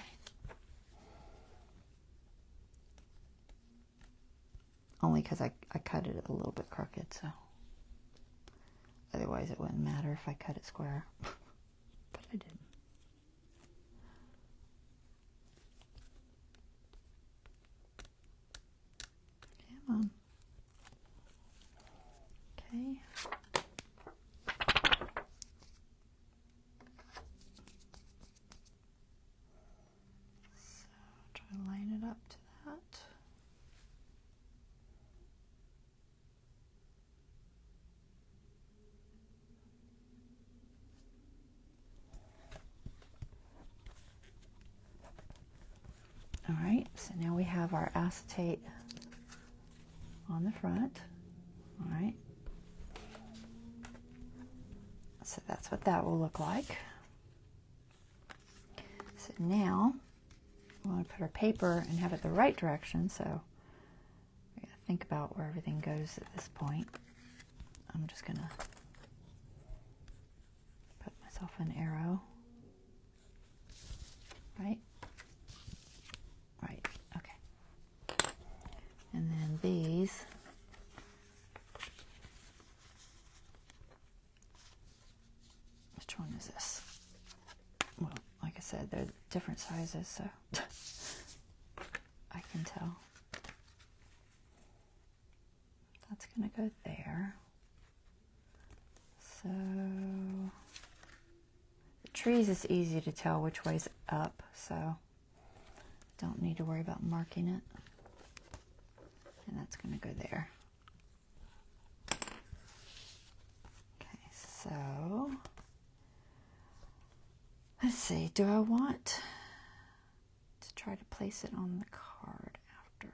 Only because I cut it a little bit crooked, so otherwise it wouldn't matter if I cut it square, but I didn't. Come on. Okay. So try to line it up to that. All right, so now we have our acetate on the front. All right, so that's what that will look like. So now we want to put our paper and have it the right direction, so we gotta think about where everything goes at this point. I'm just gonna put myself an arrow, right? Right, okay. And then these, which one is this? Well, like I said, they're different sizes, so I can tell. That's gonna go there. So the trees is easy to tell which way's up, so don't need to worry about marking it. And that's going to go there. Okay, so let's see. Do I want to try to place it on the card after?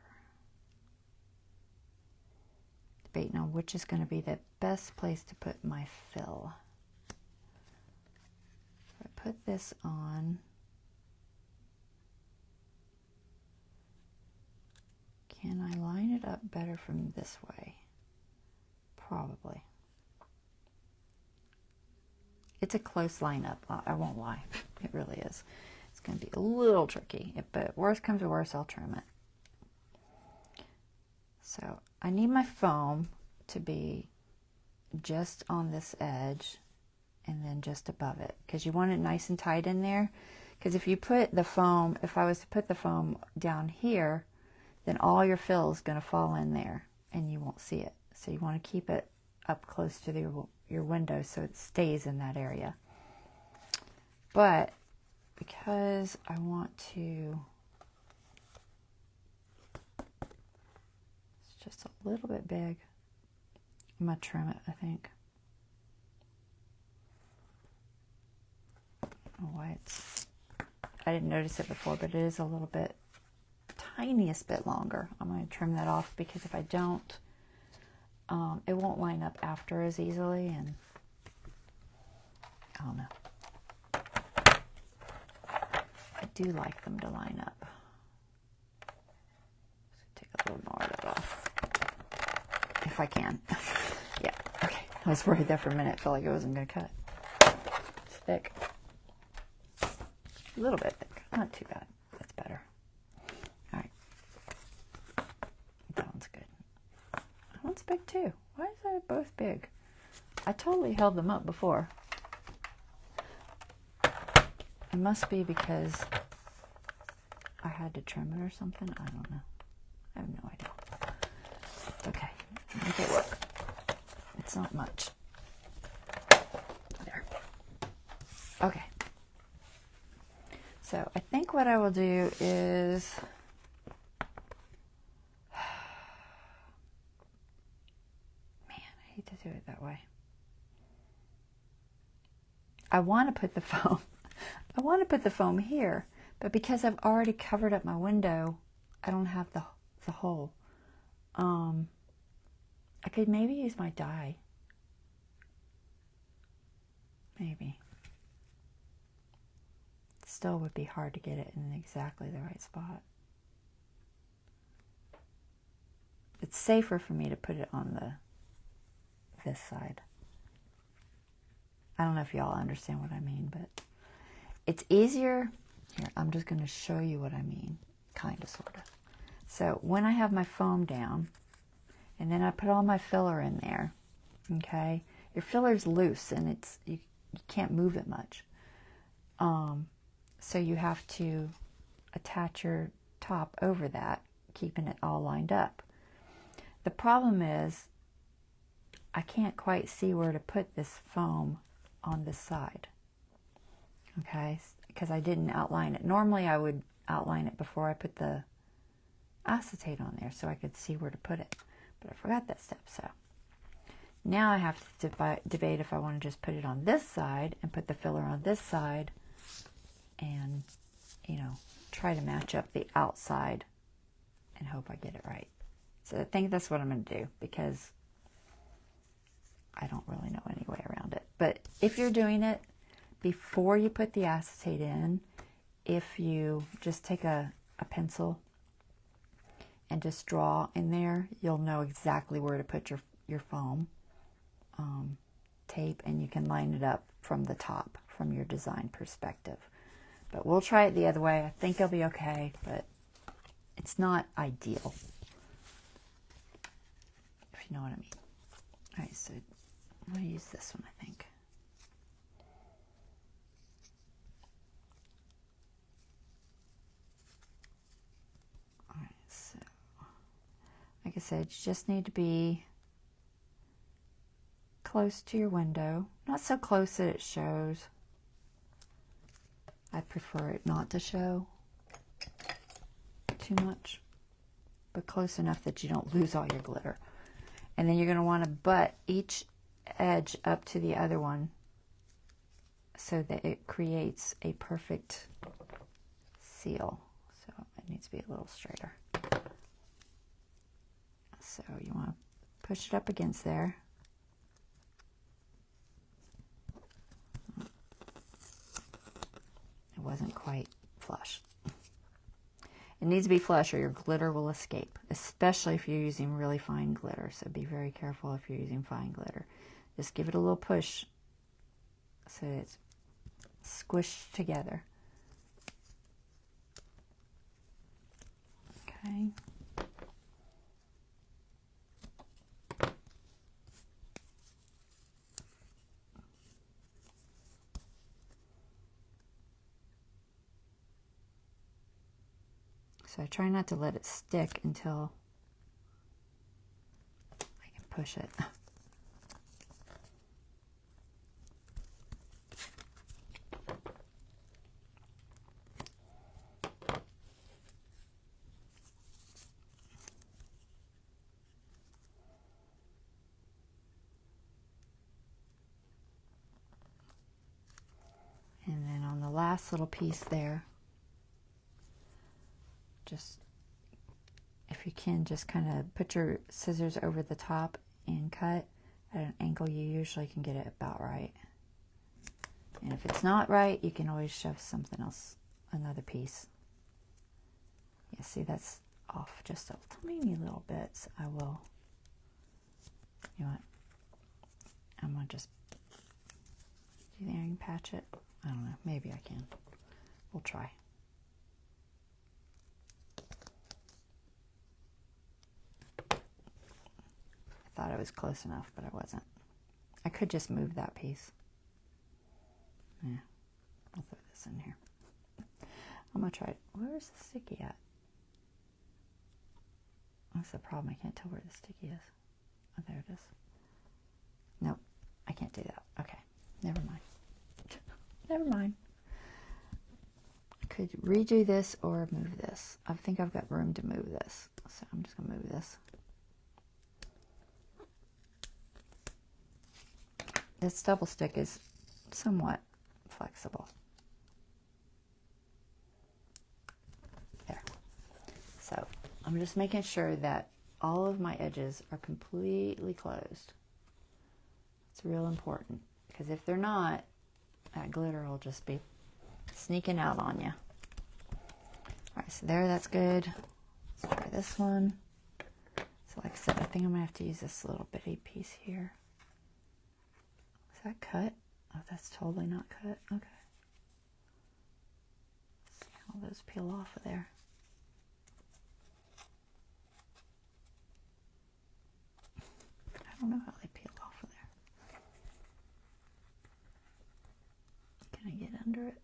Debating on which is going to be the best place to put my fill. If I put this on, can I line it up better from this way? Probably. It's a close lineup. I won't lie. It really is. It's going to be a little tricky, but worst comes to worst, I'll trim it. So I need my foam, to be just on this edge and then just above it, because you want it nice and tight in there. Because if you put the foam, if I was to put the foam down here, then all your fill is going to fall in there and you won't see it. So you want to keep it up close to your window so it stays in that area. But because I want to, it's just a little bit big, I'm going to trim it, I think. I don't know why I didn't notice it before, but it is a little bit, tiniest bit longer. I'm going to trim that off because if I don't, it won't line up after as easily, and I don't know. I do like them to line up. So take a little more of that off, if I can. Yeah, okay. I was worried there for a minute. I felt like it wasn't going to cut. It's thick. A little bit thick. Not too bad. That's better. All right. That one's good. That one's big too. Why is that both big? I totally held them up before. It must be because I had to trim it or something. I don't know. I have no idea. Okay. Make it work. It's not much. There. Okay. So I think what I will do is, man, I hate to do it that way. I want to put the foam, I want to put the foam here, but because I've already covered up my window, I don't have the hole. I could maybe use my die. Maybe. Still would be hard to get it in exactly the right spot. It's safer for me to put it on this side. I don't know if y'all understand what I mean, but it's easier. Here, I'm just going to show you what I mean, kind of, sort of. So when I have my foam down, and then I put all my filler in there, okay? Your filler's loose, and you can't move it much. So you have to attach your top over that, keeping it all lined up. The problem is I can't quite see where to put this foam on this side, okay, because I didn't outline it. Normally I would outline it before I put the acetate on there so I could see where to put it, but I forgot that step. So now I have to debate if I want to just put it on this side and put the filler on this side and, you know, try to match up the outside and hope I get it right. So I think that's what I'm going to do, because I don't really know any way around it. But if you're doing it before you put the acetate in, if you just take a pencil and just draw in there, you'll know exactly where to put your foam tape, and you can line it up from the top, from your design perspective. But we'll try it the other way. I think it'll be okay, but it's not ideal, if you know what I mean. All right, so I'm going to use this one, I think. All right, so like I said, you just need to be close to your window. Not so close that it shows. I prefer it not to show too much, but close enough that you don't lose all your glitter. And then you're going to want to butt each edge up to the other one so that it creates a perfect seal. So it needs to be a little straighter. So you want to push it up against there. It wasn't quite flush. It needs to be flush or your glitter will escape, especially if you're using really fine glitter. So be very careful if you're using fine glitter. Just give it a little push so it's squished together. Okay. So I try not to let it stick until I can push it. And then on the last little piece there, just, if you can, just kind of put your scissors over the top and cut at an angle you usually can get it about right. And if it's not right, you can always shove something else, another piece. Yeah, see, that's off just a tiny little bit. So I will, you know what, I'm going to just, do you think I can patch it? I don't know, maybe I can. We'll try. I thought I was close enough, but I wasn't. I could just move that piece. Yeah, I'll throw this in here. I'm going to try it. Where's the sticky at? That's the problem. I can't tell where the sticky is. Oh, there it is. Nope, I can't do that. Okay, never mind. Never mind. I could redo this or move this. I think I've got room to move this. So I'm just going to move this. This double stick is somewhat flexible. There. So I'm just making sure that all of my edges are completely closed. It's real important, because if they're not, that glitter will just be sneaking out on you. All right, so there, that's good. Let's try this one. So like I said, I think I'm gonna have to use this little bitty piece here. Is that cut? Oh, that's totally not cut. Okay. Let's see how those peel off of there. I don't know how they peel off of there. Can I get under it?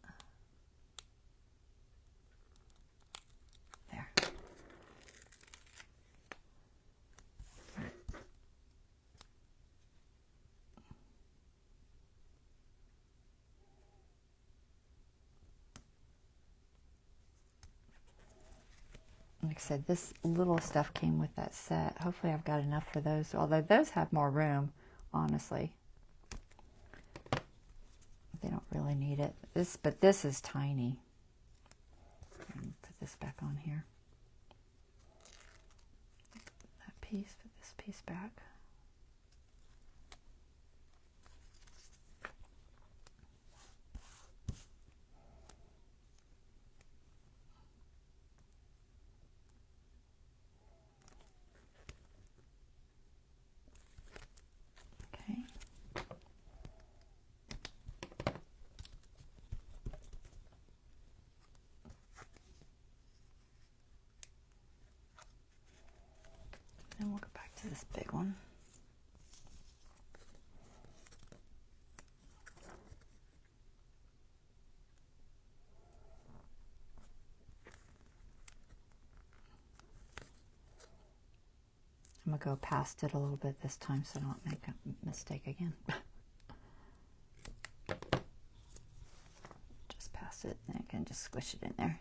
There. Like I said, this little stuff came with that set. Hopefully I've got enough for those, although those have more room, honestly. They don't really need it. But this is tiny. Put this back on here. That piece, put this piece back. Okay. Then we'll go back to this big one. I'm going to go past it a little bit this time so I don't make a mistake again. Just past it, and I can just squish it in there.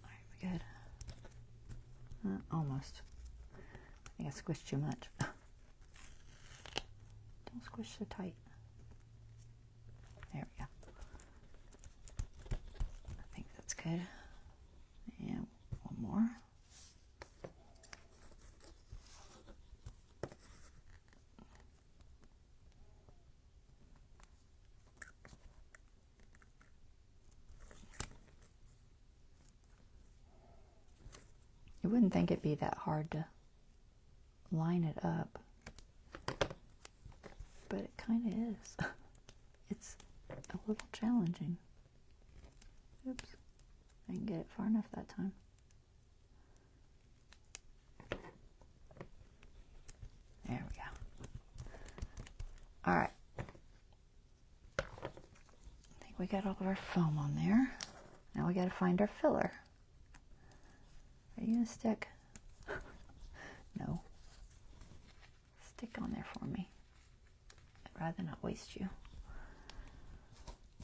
All right, we good? Almost. I think I squished too much. Don't squish so tight. There we go. I think that's good. And one more. You wouldn't think it'd be that hard to line it up, but it kind of is. It's a little challenging. Oops, I didn't get it far enough that time. There we go. All right. I think we got all of our foam on there. Now we got to find our filler. Are you going to stick? No. Stick on there for me. I'd rather not waste you.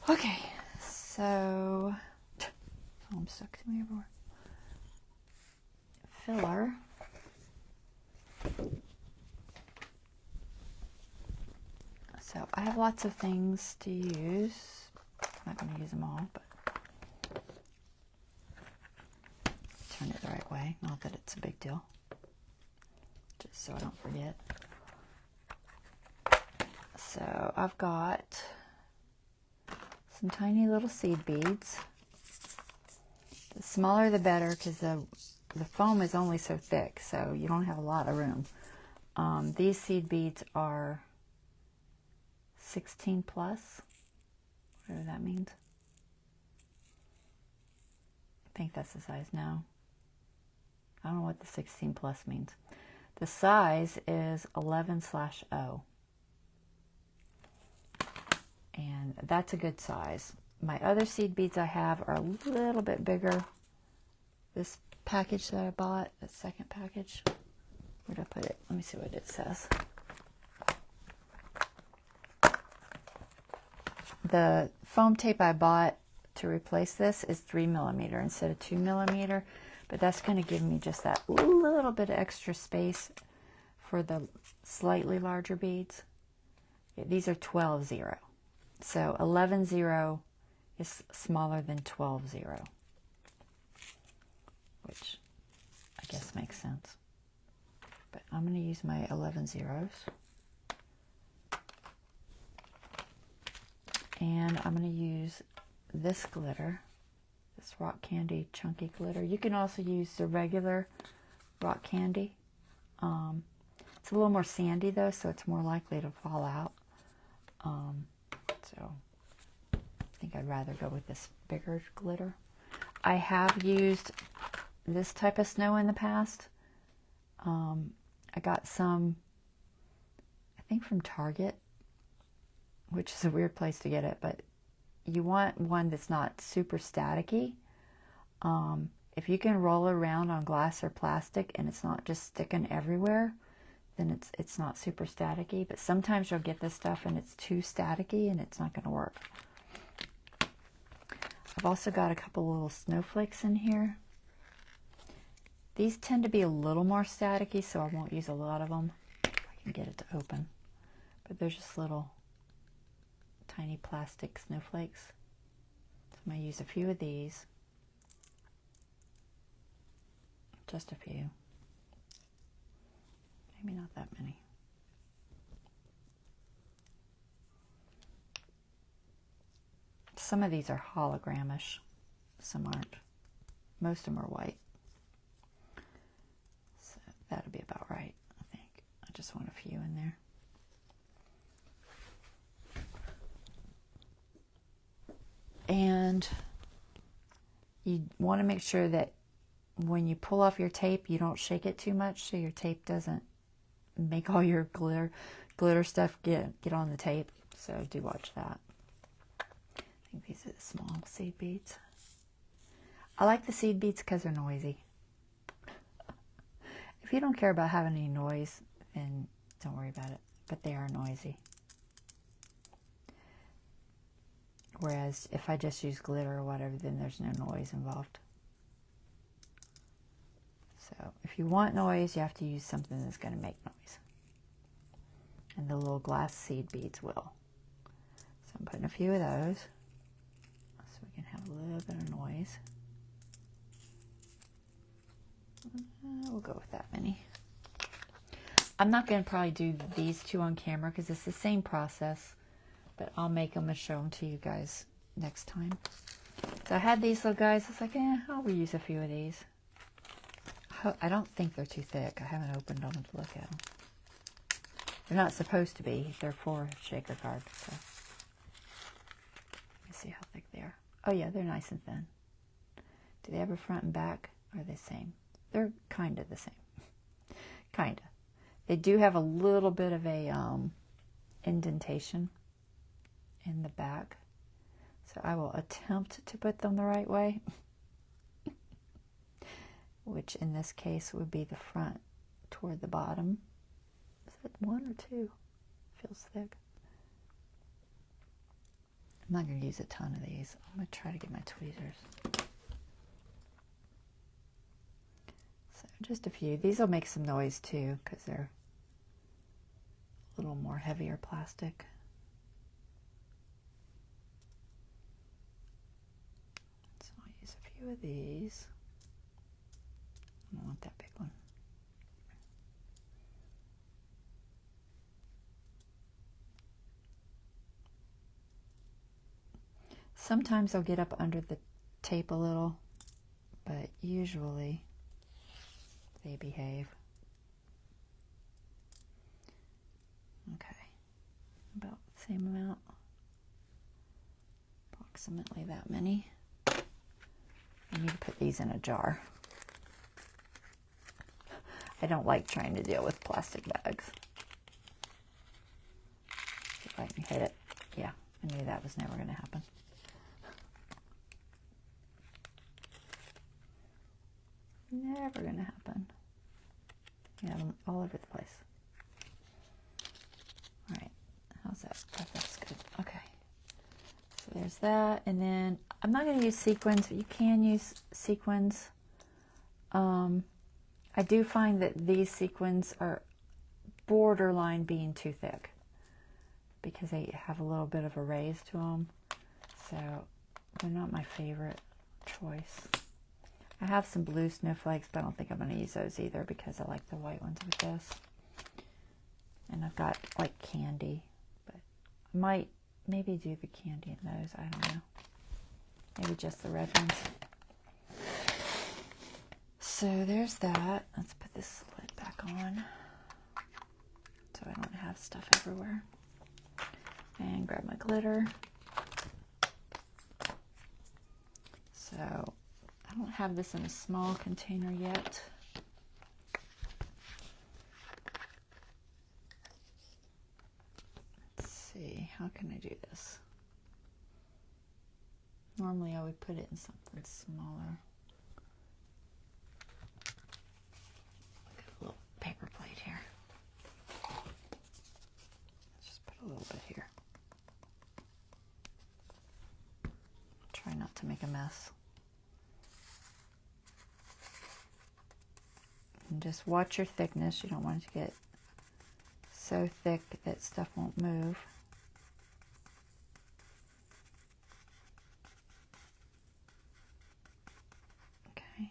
Okay, so foam stuck to me everywhere. Filler. So I have lots of things to use. I'm not going to use them all, but turn it the right way. Not that it's a big deal. Just so I don't forget. So I've got some tiny little seed beads. The smaller the better, because the foam is only so thick, so you don't have a lot of room. These seed beads are 16 plus, whatever that means. I think that's the size now. I don't know what the 16 plus means. The size is 11/0. And that's a good size. My other seed beads I have are a little bit bigger. This package that I bought, the second package, where did I put it? Let me see what it says. The foam tape I bought to replace this is 3mm instead of 2mm, but that's going to give me just that little bit of extra space for the slightly larger beads. These are 12/0. So 11/0 is smaller than 12/0, which I guess makes sense. But I'm going to use my 11/0s. And I'm going to use this glitter, this rock candy chunky glitter. You can also use the regular rock candy. It's a little more sandy though, so it's more likely to fall out. So I think I'd rather go with this bigger glitter. I have used this type of snow in the past. I got some, I think from Target, which is a weird place to get it, but you want one that's not super staticky. If you can roll it around on glass or plastic and it's not just sticking everywhere, then it's not super staticky. But sometimes you'll get this stuff and it's too staticky and it's not going to work. I've also got a couple little snowflakes in here. These tend to be a little more staticky, so I won't use a lot of them. If I can get it to open. But they're just little tiny plastic snowflakes. So I'm going to use a few of these. Just a few. Maybe not that many. Some of these are hologramish. Some aren't. Most of them are white. So that'll be about right, I think. I just want a few in there. And you want to make sure that when you pull off your tape, you don't shake it too much so your tape doesn't make all your glitter stuff get on the tape. So do watch that. I think these are the small seed beads. I like the seed beads because they're noisy. If you don't care about having any noise, then don't worry about it. But they are noisy. Whereas if I just use glitter or whatever, then there's no noise involved. So if you want noise, you have to use something that's going to make noise. And the little glass seed beads will. So I'm putting a few of those so we can have a little bit of noise. We'll go with that many. I'm not going to probably do these two on camera because it's the same process, but I'll make them and show them to you guys next time. So I had these little guys. I was like, I'll reuse a few of these. I don't think they're too thick. I haven't opened them to look at them. They're not supposed to be. They're for shaker cards. So. Let me see how thick they are. Oh yeah, they're nice and thin. Do they have a front and back? Or are they the same? They're kind of the same. Kind of. They do have a little bit of a indentation in the back. So I will attempt to put them the right way, which in this case would be the front toward the bottom. Is it 1 or 2? Feels thick. I'm not going to use a ton of these. I'm going to try to get my tweezers. So just a few. These will make some noise too because they're a little more heavier plastic. So I'll use a few of these. I don't want that big one. Sometimes I'll get up under the tape a little, but usually they behave. Okay, about the same amount, approximately that many. I need to put these in a jar. I don't like trying to deal with plastic bags. See if I can hit it. Yeah, I knew that was never going to happen. Never going to happen. Yeah, them all over the place. All right, how's that? That's good. Okay, so there's that. And then I'm not going to use sequins, but you can use sequins. I do find that these sequins are borderline being too thick because they have a little bit of a raise to them. So they're not my favorite choice. I have some blue snowflakes, but I don't think I'm going to use those either because I like the white ones with this. And I've got like candy, but I might maybe do the candy in those. I don't know. Maybe just the red ones. So there's that. Let's put this lid back on so I don't have stuff everywhere. And grab my glitter. So I don't have this in a small container yet. Let's see, how can I do this? Normally I would put it in something smaller. Look at a little paper plate here. Let's just put a little bit here. Try not to make a mess. And just watch your thickness. You don't want it to get so thick that stuff won't move. Okay.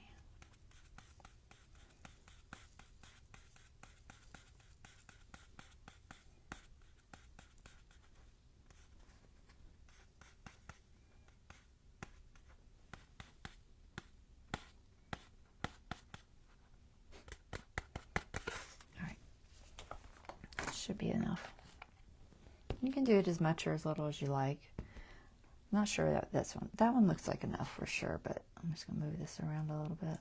Should be enough. You can do it as much or as little as you like. I'm not sure that that one looks like enough for sure, but I'm just going to move this around a little bit.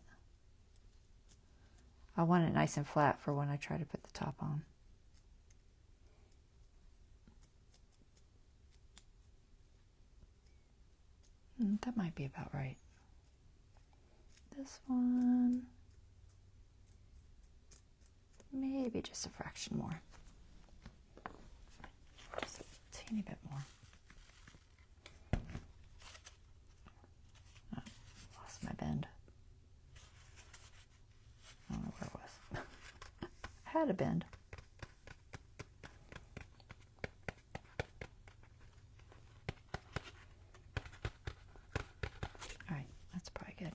I want it nice and flat for when I try to put the top on. That might be about right. This one, maybe just a fraction more. Just a teeny bit more. Oh, lost my bend. I don't know where it was. I had a bend. All right, that's probably good.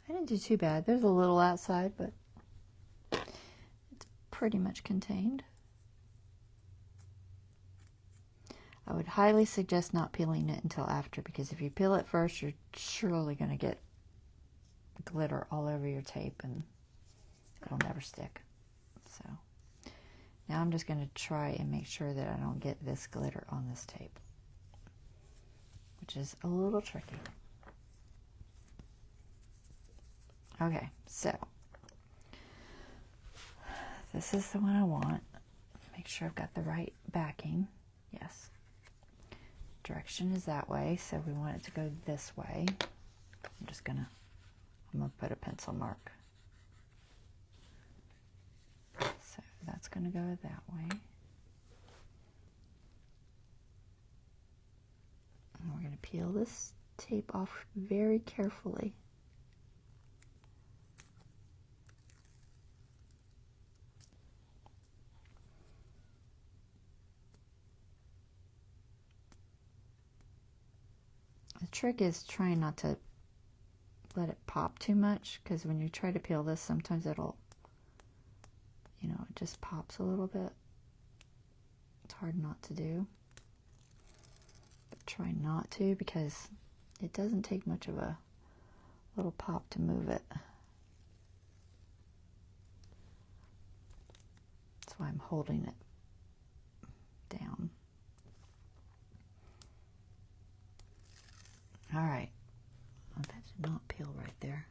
I didn't do too bad. There's a little outside, but it's pretty much contained. I would highly suggest not peeling it until after, because if you peel it first, you're surely going to get glitter all over your tape and it'll never stick. So now I'm just going to try and make sure that I don't get this glitter on this tape, which is a little tricky. Okay, so this is the one I want. Make sure I've got the right backing. Yes. direction is that way, so we want it to go this way. I'm gonna put a pencil mark. So that's gonna go that way. And we're gonna peel this tape off very carefully. The trick is trying not to let it pop too much, because when you try to peel this, sometimes it'll, you know, it just pops a little bit. It's hard not to do. But try not to, because it doesn't take much of a little pop to move it. That's why I'm holding it down. All right. Oh, that did not peel right there.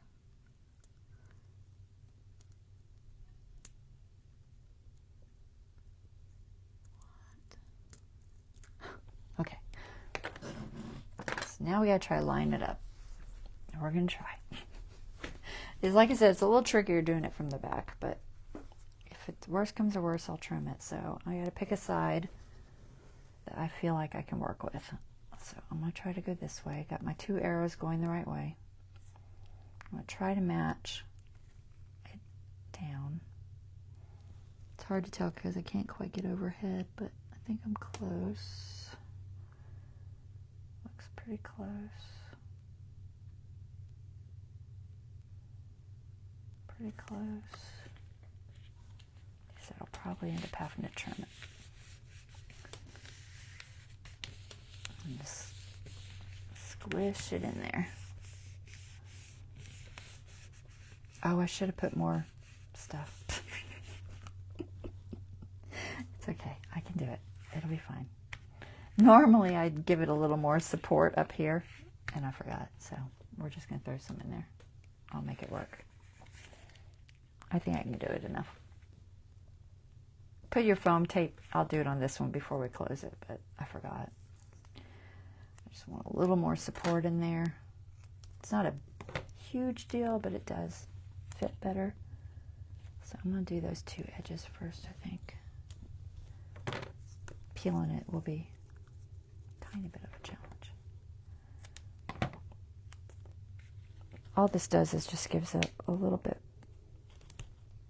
What? Okay. So now we gotta try to line it up. We're gonna try. It's like I said, it's a little trickier doing it from the back, but if it's worse comes to worse, I'll trim it. So I gotta pick a side that I feel like I can work with. So I'm going to try to go this way. I got my two arrows going the right way. I'm going to try to match it down. It's hard to tell because I can't quite get overhead, but I think I'm close. Looks pretty close. Pretty close. So I'll probably end up having to trim it. And just squish it in there. Oh, I should have put more stuff. It's okay. I can do it. It'll be fine. Normally, I'd give it a little more support up here, and I forgot. So we're just going to throw some in there. I'll make it work. I think I can do it enough. Put your foam tape. I'll do it on this one before we close it, but I forgot. Just want a little more support in there. It's not a huge deal, but it does fit better. So I'm going to do those two edges first, I think. Peeling it will be a tiny bit of a challenge. All this does is just gives it a little bit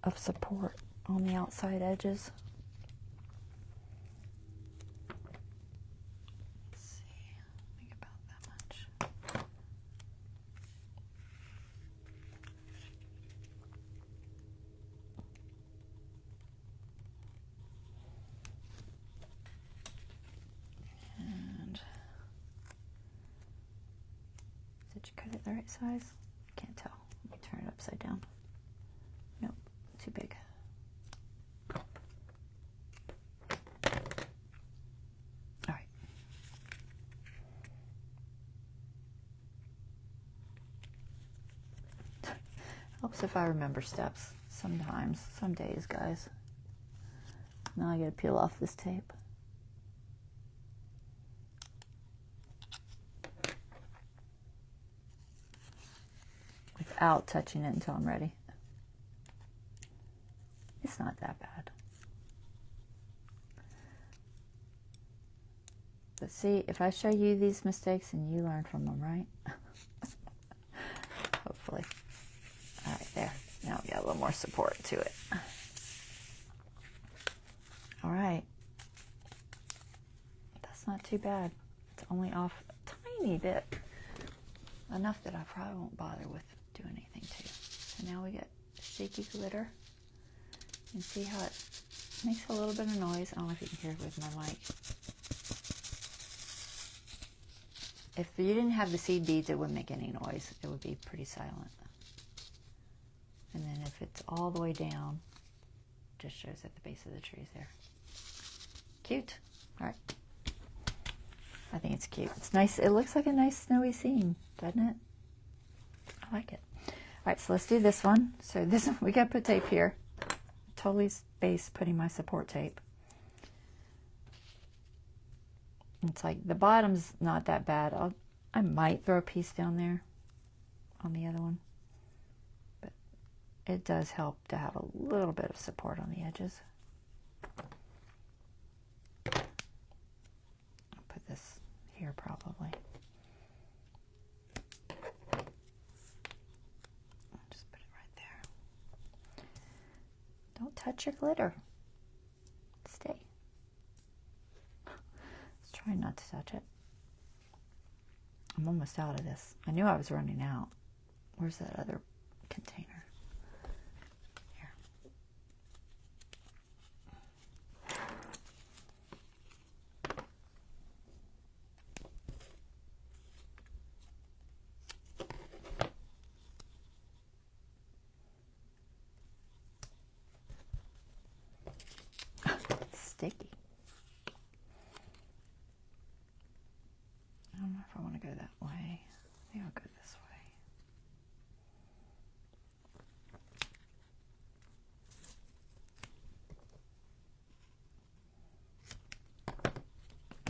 of support on the outside edges. Did you cut it the right size? Can't tell. Let me turn it upside down. Nope, too big. All right. Helps if I remember steps sometimes, some days, guys. Now I gotta peel off this tape. Without touching it until I'm ready. It's not that bad. But see, if I show you these mistakes and you learn from them, right? Hopefully. All right, there. Now we got a little more support to it. All right. That's not too bad. It's only off a tiny bit. Enough that I probably won't bother with doing anything to. So now we get shaky glitter. You can see how it makes a little bit of noise. I don't know if you can hear it with my mic. If you didn't have the seed beads, it wouldn't make any noise. It would be pretty silent. And then if it's all the way down, just shows at the base of the trees there. Cute. All right. I think it's cute. It's nice. It looks like a nice snowy scene, doesn't it? I like it. All right, so let's do this one. So this one, we got to put tape here. Totally spaced putting my support tape. It's like the bottom's not that bad. I might throw a piece down there on the other one, but it does help to have a little bit of support on the edges. I'll put this here probably. I'll just put it right there. Don't touch your glitter. Stay. Let's try not to touch it. I'm almost out of this. I knew I was running out. Where's that other container? Here. Sticky. I don't know if I want to go that way. I think I'll go this way.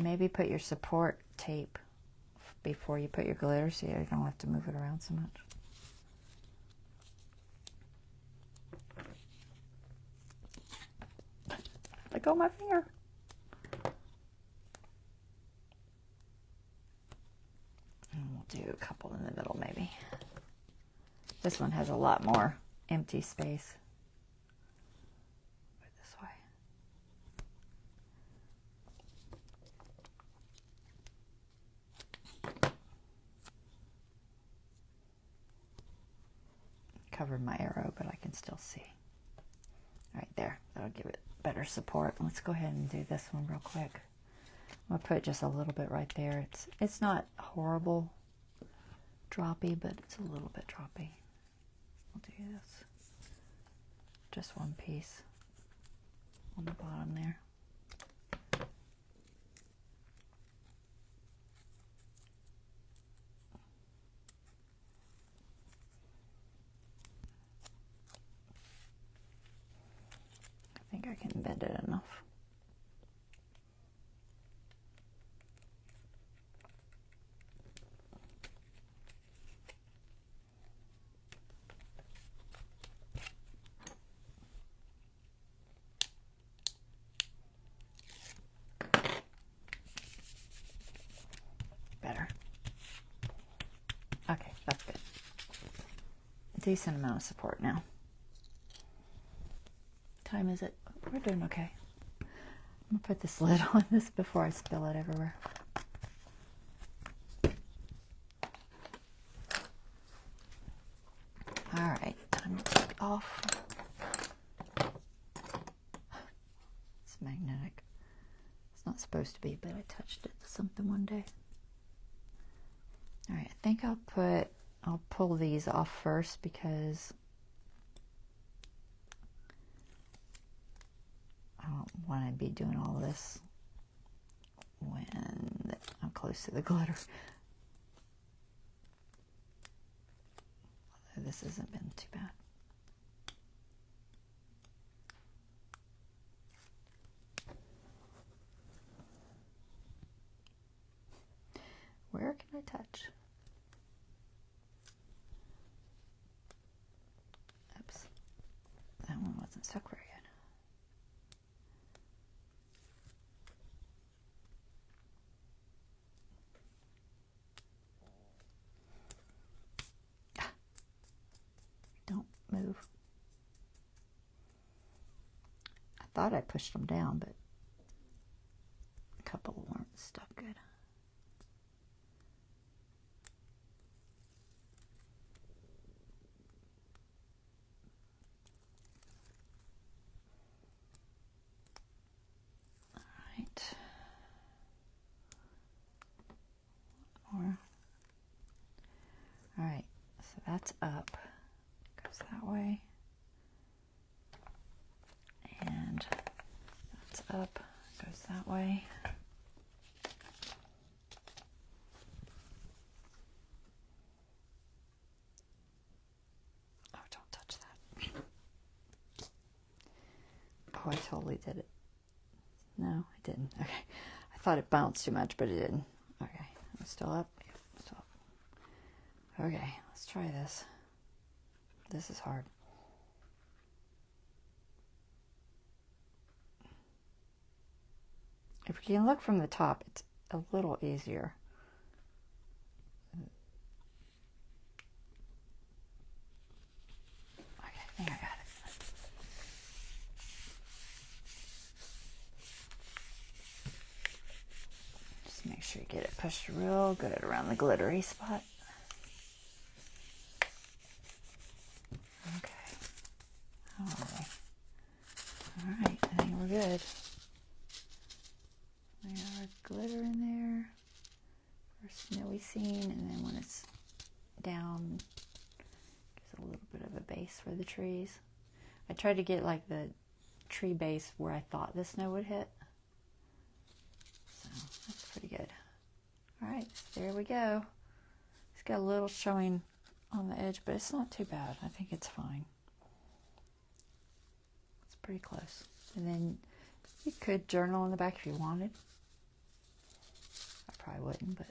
Maybe put your support tape before you put your glitter so you don't have to move it around so much. Let go of my finger. And we'll do a couple in the middle maybe. This one has a lot more empty space. Put it this way. Covered my arrow, but I can still see. Right there. That'll give it better support. Let's go ahead and do this one real quick. I'm gonna put just a little bit right there. It's not horrible droppy, but it's a little bit droppy. I'll do this. Just one piece on the bottom there. I think I can bend it enough. Better. Okay, that's good. Decent amount of support now. Time is it? We're doing okay. I'm gonna put this lid on this before I spill it everywhere. All right, time to take off. It's magnetic. It's not supposed to be, but I touched it to something one day. All right, I think I'll pull these off first because I don't want to be doing all this when I'm close to the glitter. Although this hasn't been too bad. Where can I touch? Oops. That one wasn't stuck very good. Don't move. I thought I pushed them down, but a couple weren't stuck good. More. All right, so that's up, goes that way, and that's up, goes that way. Oh, don't touch that. Oh, I totally did it. No, I didn't. Okay. I thought it bounced too much, but it didn't. Okay, I'm still up. Yeah, still up. Okay, let's try this. This is hard. If you can look from the top, it's a little easier. Okay, I think I got it. Just make sure you get it pushed real good around the glittery spot. Okay. All right, I think we're good. There's our glitter in there for snowy scene, and then when it's down, gives a little bit of a base for the trees. I tried to get like the tree base where I thought the snow would hit, so that's pretty good. All right, there we go. It's got a little showing on the edge, but it's not too bad. I think it's fine. It's pretty close. And then you could journal in the back if you wanted. I probably wouldn't, but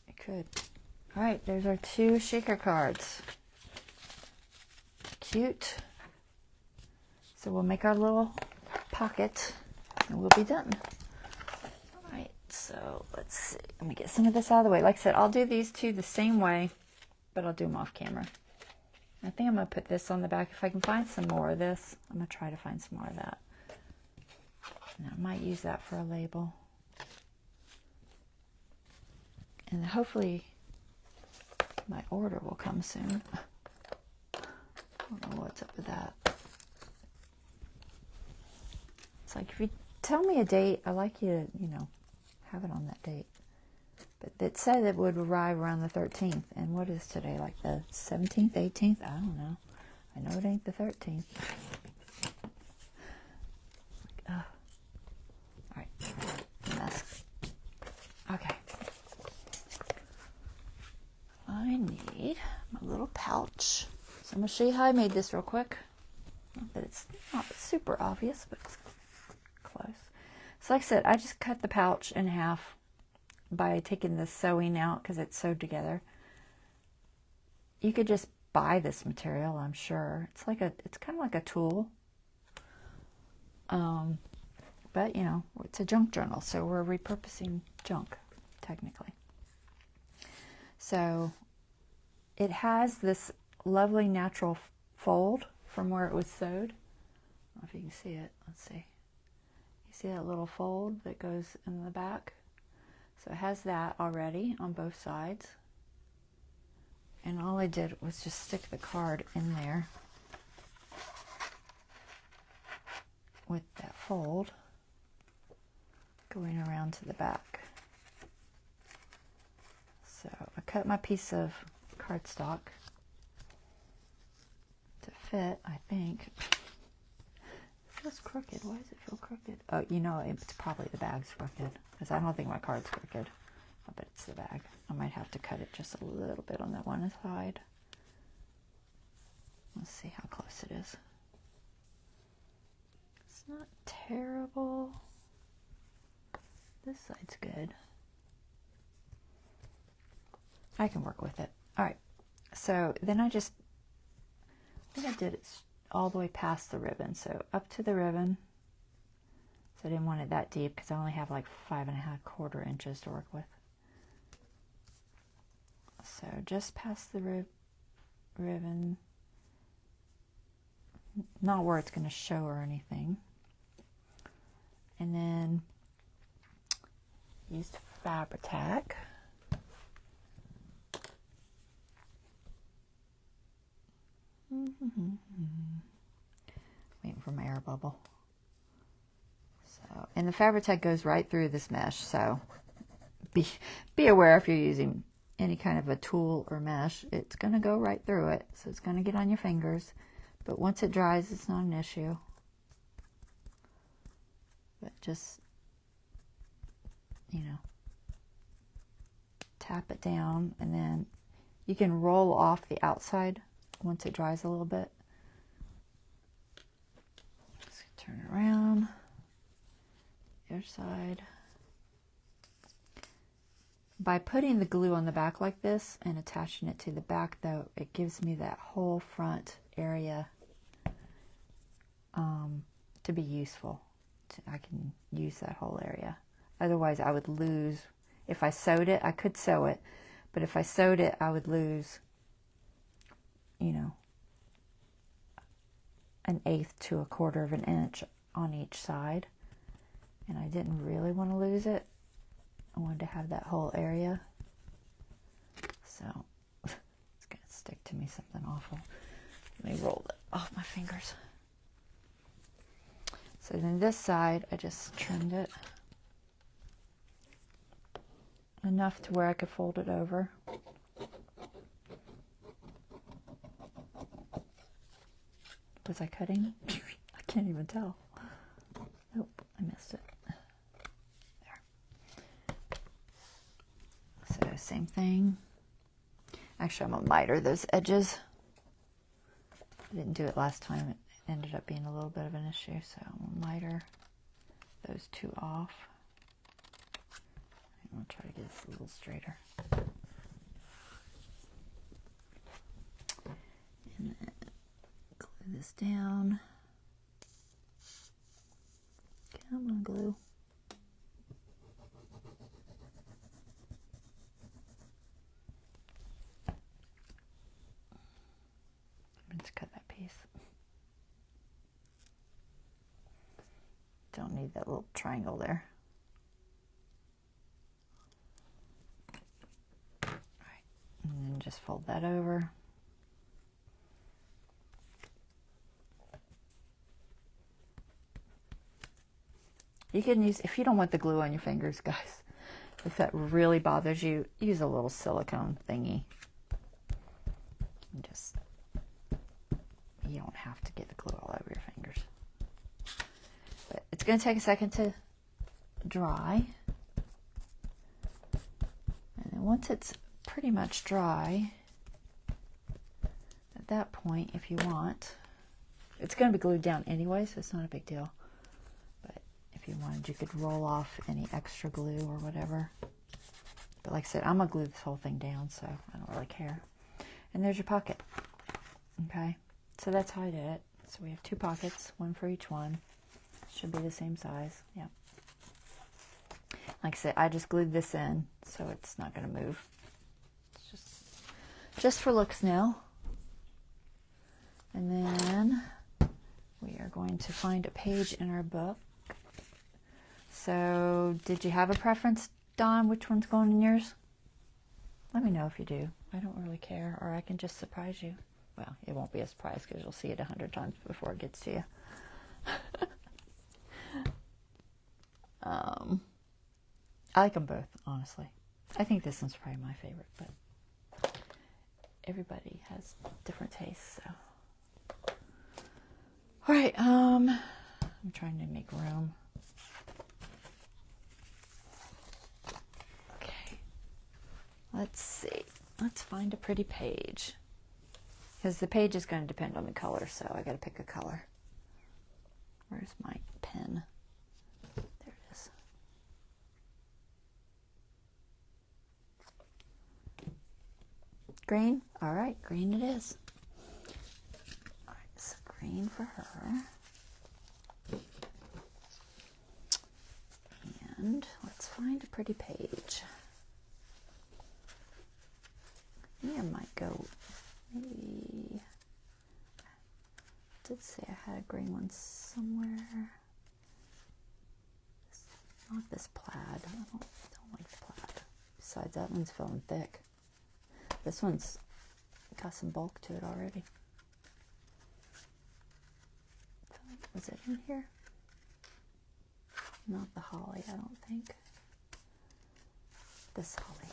you could. All right, there's our 2 shaker cards. Cute. So we'll make our little pocket and we'll be done. All right, so let's see. Let me get some of this out of the way. Like I said, I'll do these 2 the same way, but I'll do them off camera. I think I'm going to put this on the back. If I can find some more of this, I'm going to try to find some more of that. And I might use that for a label. And hopefully my order will come soon. I don't know what's up with that. It's like, if you tell me a date, I like you to, you know, have it on that date. But it said it would arrive around the 13th. And what is today? Like the 17th, 18th? I don't know. I know it ain't the 13th. All right. Mess. Okay. I need my little pouch. So I'm going to show you how I made this real quick. Not that it's not super obvious, but it's close. So like I said, I just cut the pouch in half by taking the sewing out because it's sewed together. You could just buy this material, I'm sure. It's kind of like a tool. But you know, it's a junk journal, so we're repurposing junk, technically. So it has this lovely natural fold from where it was sewed. I don't know if you can see it. Let's see. You see that little fold that goes in the back? So it has that already on both sides. And all I did was just stick the card in there with that fold going around to the back. So I cut my piece of cardstock to fit, I think. It feels crooked. Why does it feel crooked? Oh, you know, it's probably the bag's crooked, because I don't think my card's crooked. I bet it's the bag. I might have to cut it just a little bit on that one side. Let's see how close it is. It's not terrible. This side's good. I can work with it. All right. So then I think I did it all the way past the ribbon. So up to the ribbon. So I didn't want it that deep because I only have like 5¼ inches to work with. So just past the ribbon. Not where it's going to show or anything. And then used Fabri-Tac. Waiting for my air bubble. So, and the Fabri-Tac goes right through this mesh, so be aware if you're using any kind of a tool or mesh, it's going to go right through it. So it's going to get on your fingers, but once it dries, it's not an issue. But just, you know, tap it down, and then you can roll off the outside once it dries a little bit. Just turn it around, the other side. By putting the glue on the back like this and attaching it to the back, though, it gives me that whole front area to be useful. I can use that whole area. Otherwise, I would lose. If I sewed it, I could sew it, but if I sewed it, I would lose, you know, 1/8 to 1/4 of an inch on each side. And I didn't really want to lose it. I wanted to have that whole area. So it's going to stick to me something awful. Let me roll it off my fingers. So then this side, I just trimmed it enough to where I could fold it over. Was I cutting? I can't even tell. Nope, I missed it. There. So same thing. Actually, I'm going to miter those edges. I didn't do it last time. It ended up being a little bit of an issue, so I'm going to miter those two off. I'm going to try to get this a little straighter. And then glue this down. Come on, glue. Let's cut that piece. Don't need that little triangle there. All right, and then just fold that over. You can use, if you don't want the glue on your fingers, guys, if that really bothers you, use a little silicone thingy. And just, you don't have to get the glue all over your fingers. But it's going to take a second to dry. And then once it's pretty much dry, at that point, if you want, it's going to be glued down anyway, so it's not a big deal. If you wanted, you could roll off any extra glue or whatever. But like I said, I'm going to glue this whole thing down, so I don't really care. And there's your pocket. Okay, so that's how I did it. So we have 2 pockets, one for each one. Should be the same size. Yeah. Like I said, I just glued this in, so it's not going to move. It's just for looks now. And then we are going to find a page in our book. So, did you have a preference, Dawn, which one's going in yours? Let me know if you do. I don't really care, or I can just surprise you. Well, it won't be a surprise because you'll see it 100 times before it gets to you. I like them both, honestly. I think this one's probably my favorite, but everybody has different tastes, so. All right, I'm trying to make room. Let's see. Let's find a pretty page. Because the page is going to depend on the color, so I got to pick a color. Where's my pen? There it is. Green? All right, green it is. All right, so green for her. And let's find a pretty page. I might go, maybe, I did say I had a green one somewhere. Not this plaid. I don't like the plaid. Besides, that one's feeling thick. This one's got some bulk to it already. Was it in here? Not the holly, I don't think. This holly.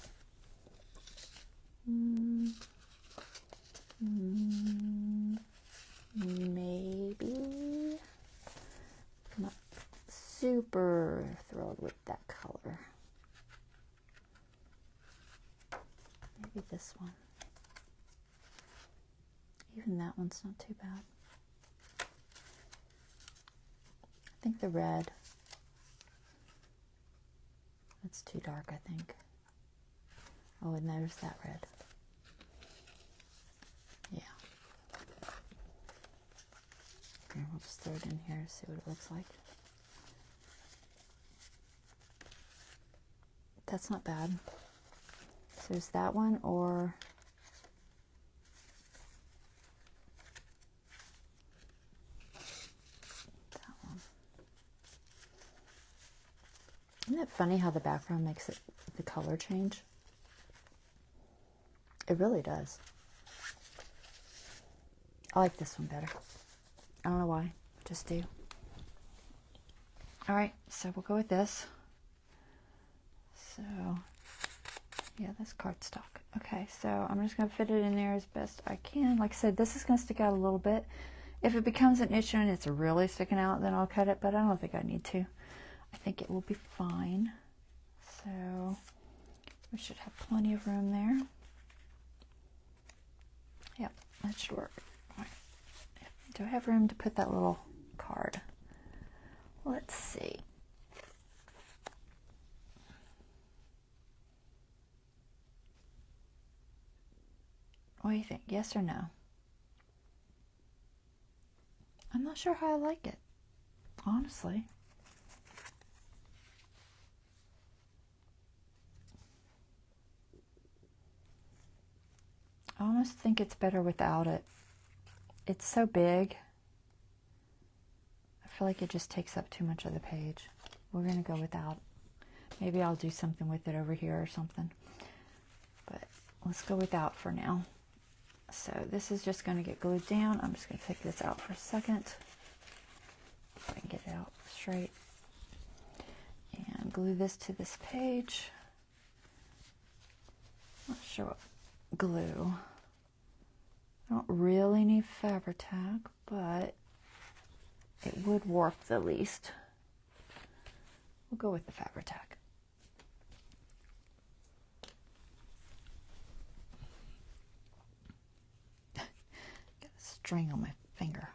Maybe. I'm not super thrilled with that color. Maybe this one. Even that one's not too bad. I think the red. It's too dark, I think. Oh, and there's that red. Yeah. Here, we'll just throw it in here to see what it looks like. That's not bad. So there's that one, or that one. Isn't it funny how the background makes it the color change? It really does. I like this one better. I don't know why, just do. All right, so we'll go with this. So, yeah, that's cardstock. Okay, so I'm just going to fit it in there as best I can. Like I said, this is going to stick out a little bit. If it becomes an issue and it's really sticking out, then I'll cut it, but I don't think I need to. I think it will be fine. So, we should have plenty of room there. Yep, that should work. All right. Do I have room to put that little card? Let's see. What do you think? Yes or no? I'm not sure how I like it, honestly. I almost think it's better without it. It's so big. I feel like it just takes up too much of the page. We're going to go without. Maybe I'll do something with it over here or something. But let's go without for now. So this is just going to get glued down. I'm just going to take this out for a second. If I can get it out straight. And glue this to this page. Not sure what glue. I don't really need Fabri-Tac, but it would work the least. We'll go with the Fabri-Tac. Got a string on my finger.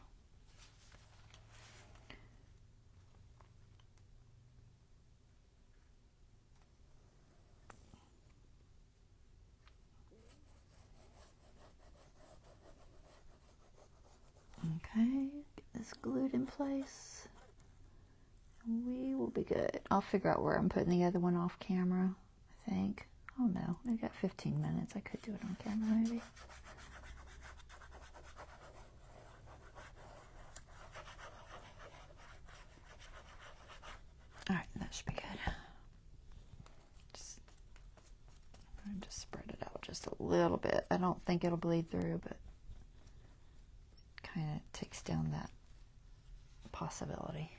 Okay, get this glued in place. We will be good. I'll figure out where I'm putting the other one off camera, I think. Oh no, I got 15 minutes. I could do it on camera maybe. Alright, that should be good. Just spread it out just a little bit. I don't think it'll bleed through, but it kind of takes down that possibility.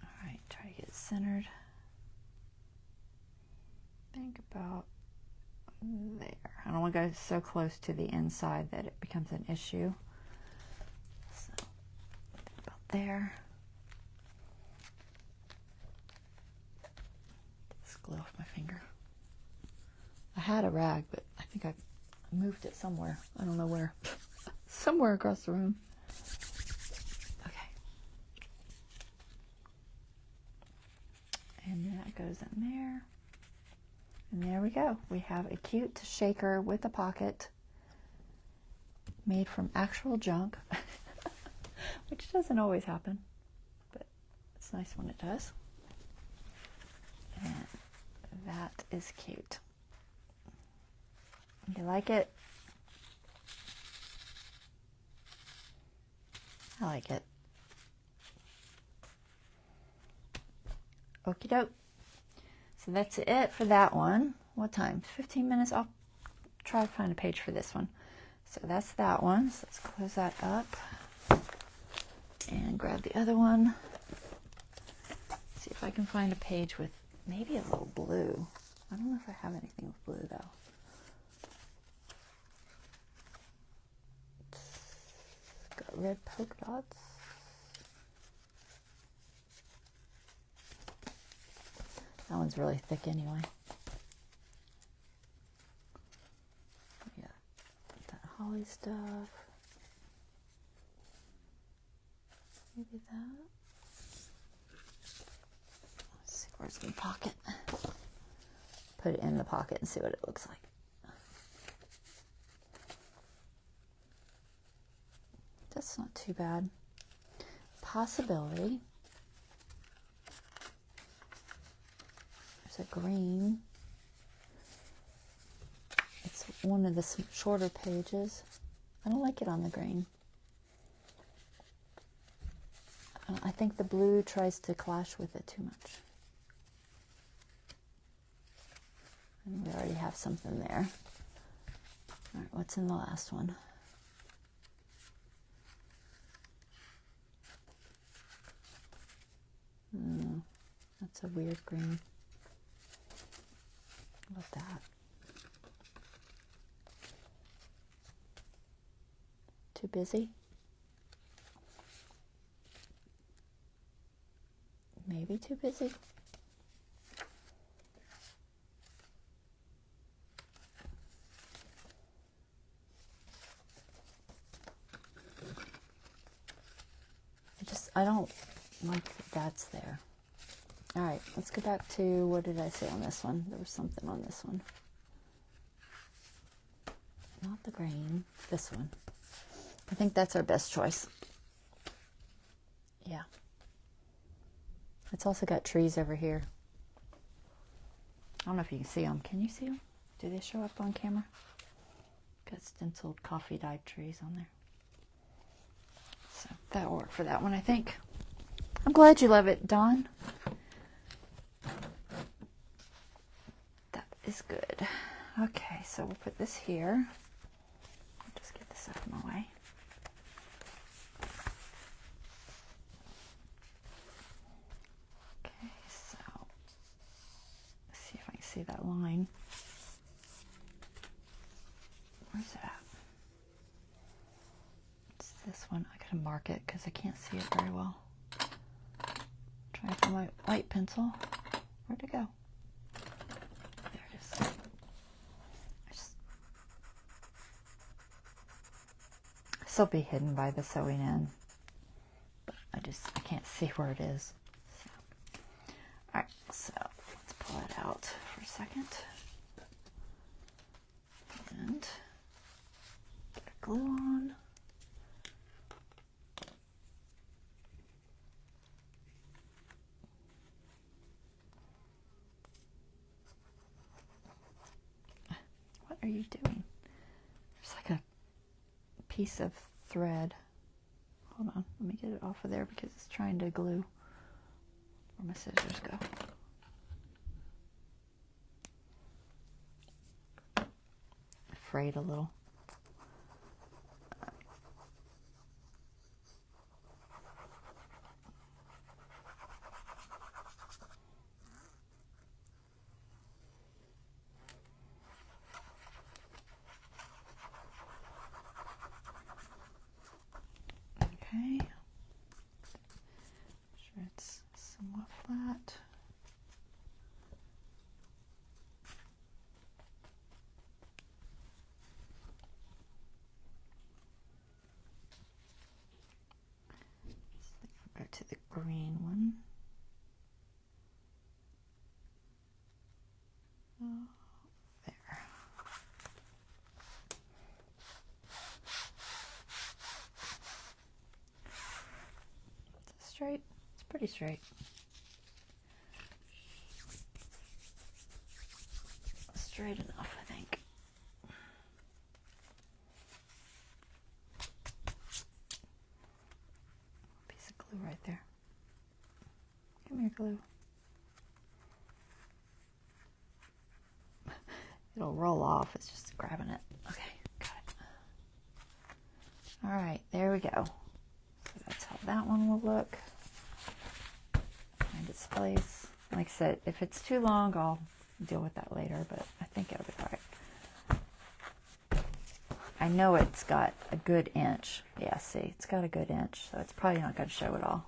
Alright, try to get it centered. Think about there. I don't want to go so close to the inside that it becomes an issue. So, think about there. Just glue off my finger. I had a rag, but I think I moved it somewhere. I don't know where. Somewhere across the room. Okay. And that goes in there. And there we go. We have a cute shaker with a pocket made from actual junk, which doesn't always happen, but it's nice when it does. And that is cute. You like it? I like it. Okie doke. So that's it for that one. What time? 15 minutes. I'll try to find a page for this one. So that's that one. So let's close that up and grab the other one. See if I can find a page with maybe a little blue. I don't know if I have anything with blue though. It's got red polka dots. That one's really thick anyway. Yeah, that holly stuff. Maybe that. Let's see, where's my pocket? put it in the pocket and see what it looks like. That's not too bad. Possibility. There's a green. It's one of the shorter pages. I don't like it on the green. I think the blue tries to clash with it too much. And we already have something there. All right, what's in the last one? That's a weird green. How about that? Too busy? Maybe too busy? I don't like that that's there. All right, let's go back to, what did I say on this one? There was something on this one. Not the green, this one. I think that's our best choice. Yeah. It's also got trees over here. I don't know if you can see them. Can you see them? Do they show up on camera? Got stenciled coffee dyed trees on there. So that'll work for that one, I think. I'm glad you love it, Dawn. That is good. Okay, so we'll put this here. I'll just get this out of my way. Okay, so let's see if I can see that line. Where's it at? It's this one. I gotta mark it because I can't see it very well. Try for my white pencil. Where'd it go? There it is. This will be hidden by the sewing in, but I can't see where it is. So. All right, so let's pull it out for a second and get a glue on. What are you doing? There's like a piece of thread. Hold on, let me get it off of there because it's trying to glue. Where'd my scissors go? Frayed a little. Okay, sure it's somewhat flat. So go to the green one. Oh, there. Straight. It's pretty straight. Straight enough, I think. Piece of glue right there. Come here, glue. It'll roll off. It's just grabbing it. Okay, got it. All right, there we go. So that's how that one will look. Find its place. Like I said, if it's too long, I'll deal with that later, but I think it'll be all right. I know it's got a good inch. Yeah, see, it's got a good inch, so it's probably not going to show it all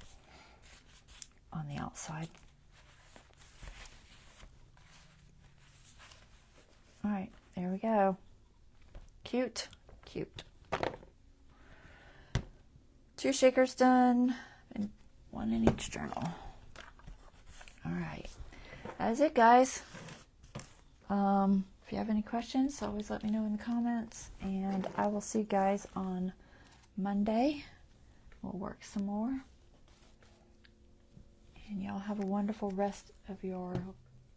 on the outside. All right, there we go. Cute, cute. 2 shakers done, and 1 in each journal. All right, that is it, guys. If you have any questions, always let me know in the comments, and I will see you guys on Monday. We'll work some more, and y'all have a wonderful rest of your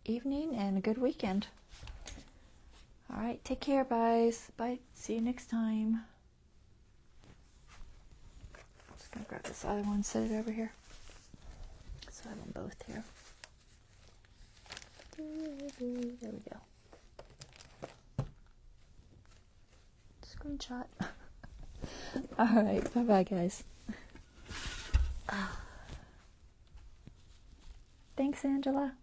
evening and a good weekend. All right, take care, guys. Bye. See you next time. Just gonna grab this other one, set it over here, so I have them both here. There we go. Screenshot. All right, bye-bye, guys. Thanks, Angela.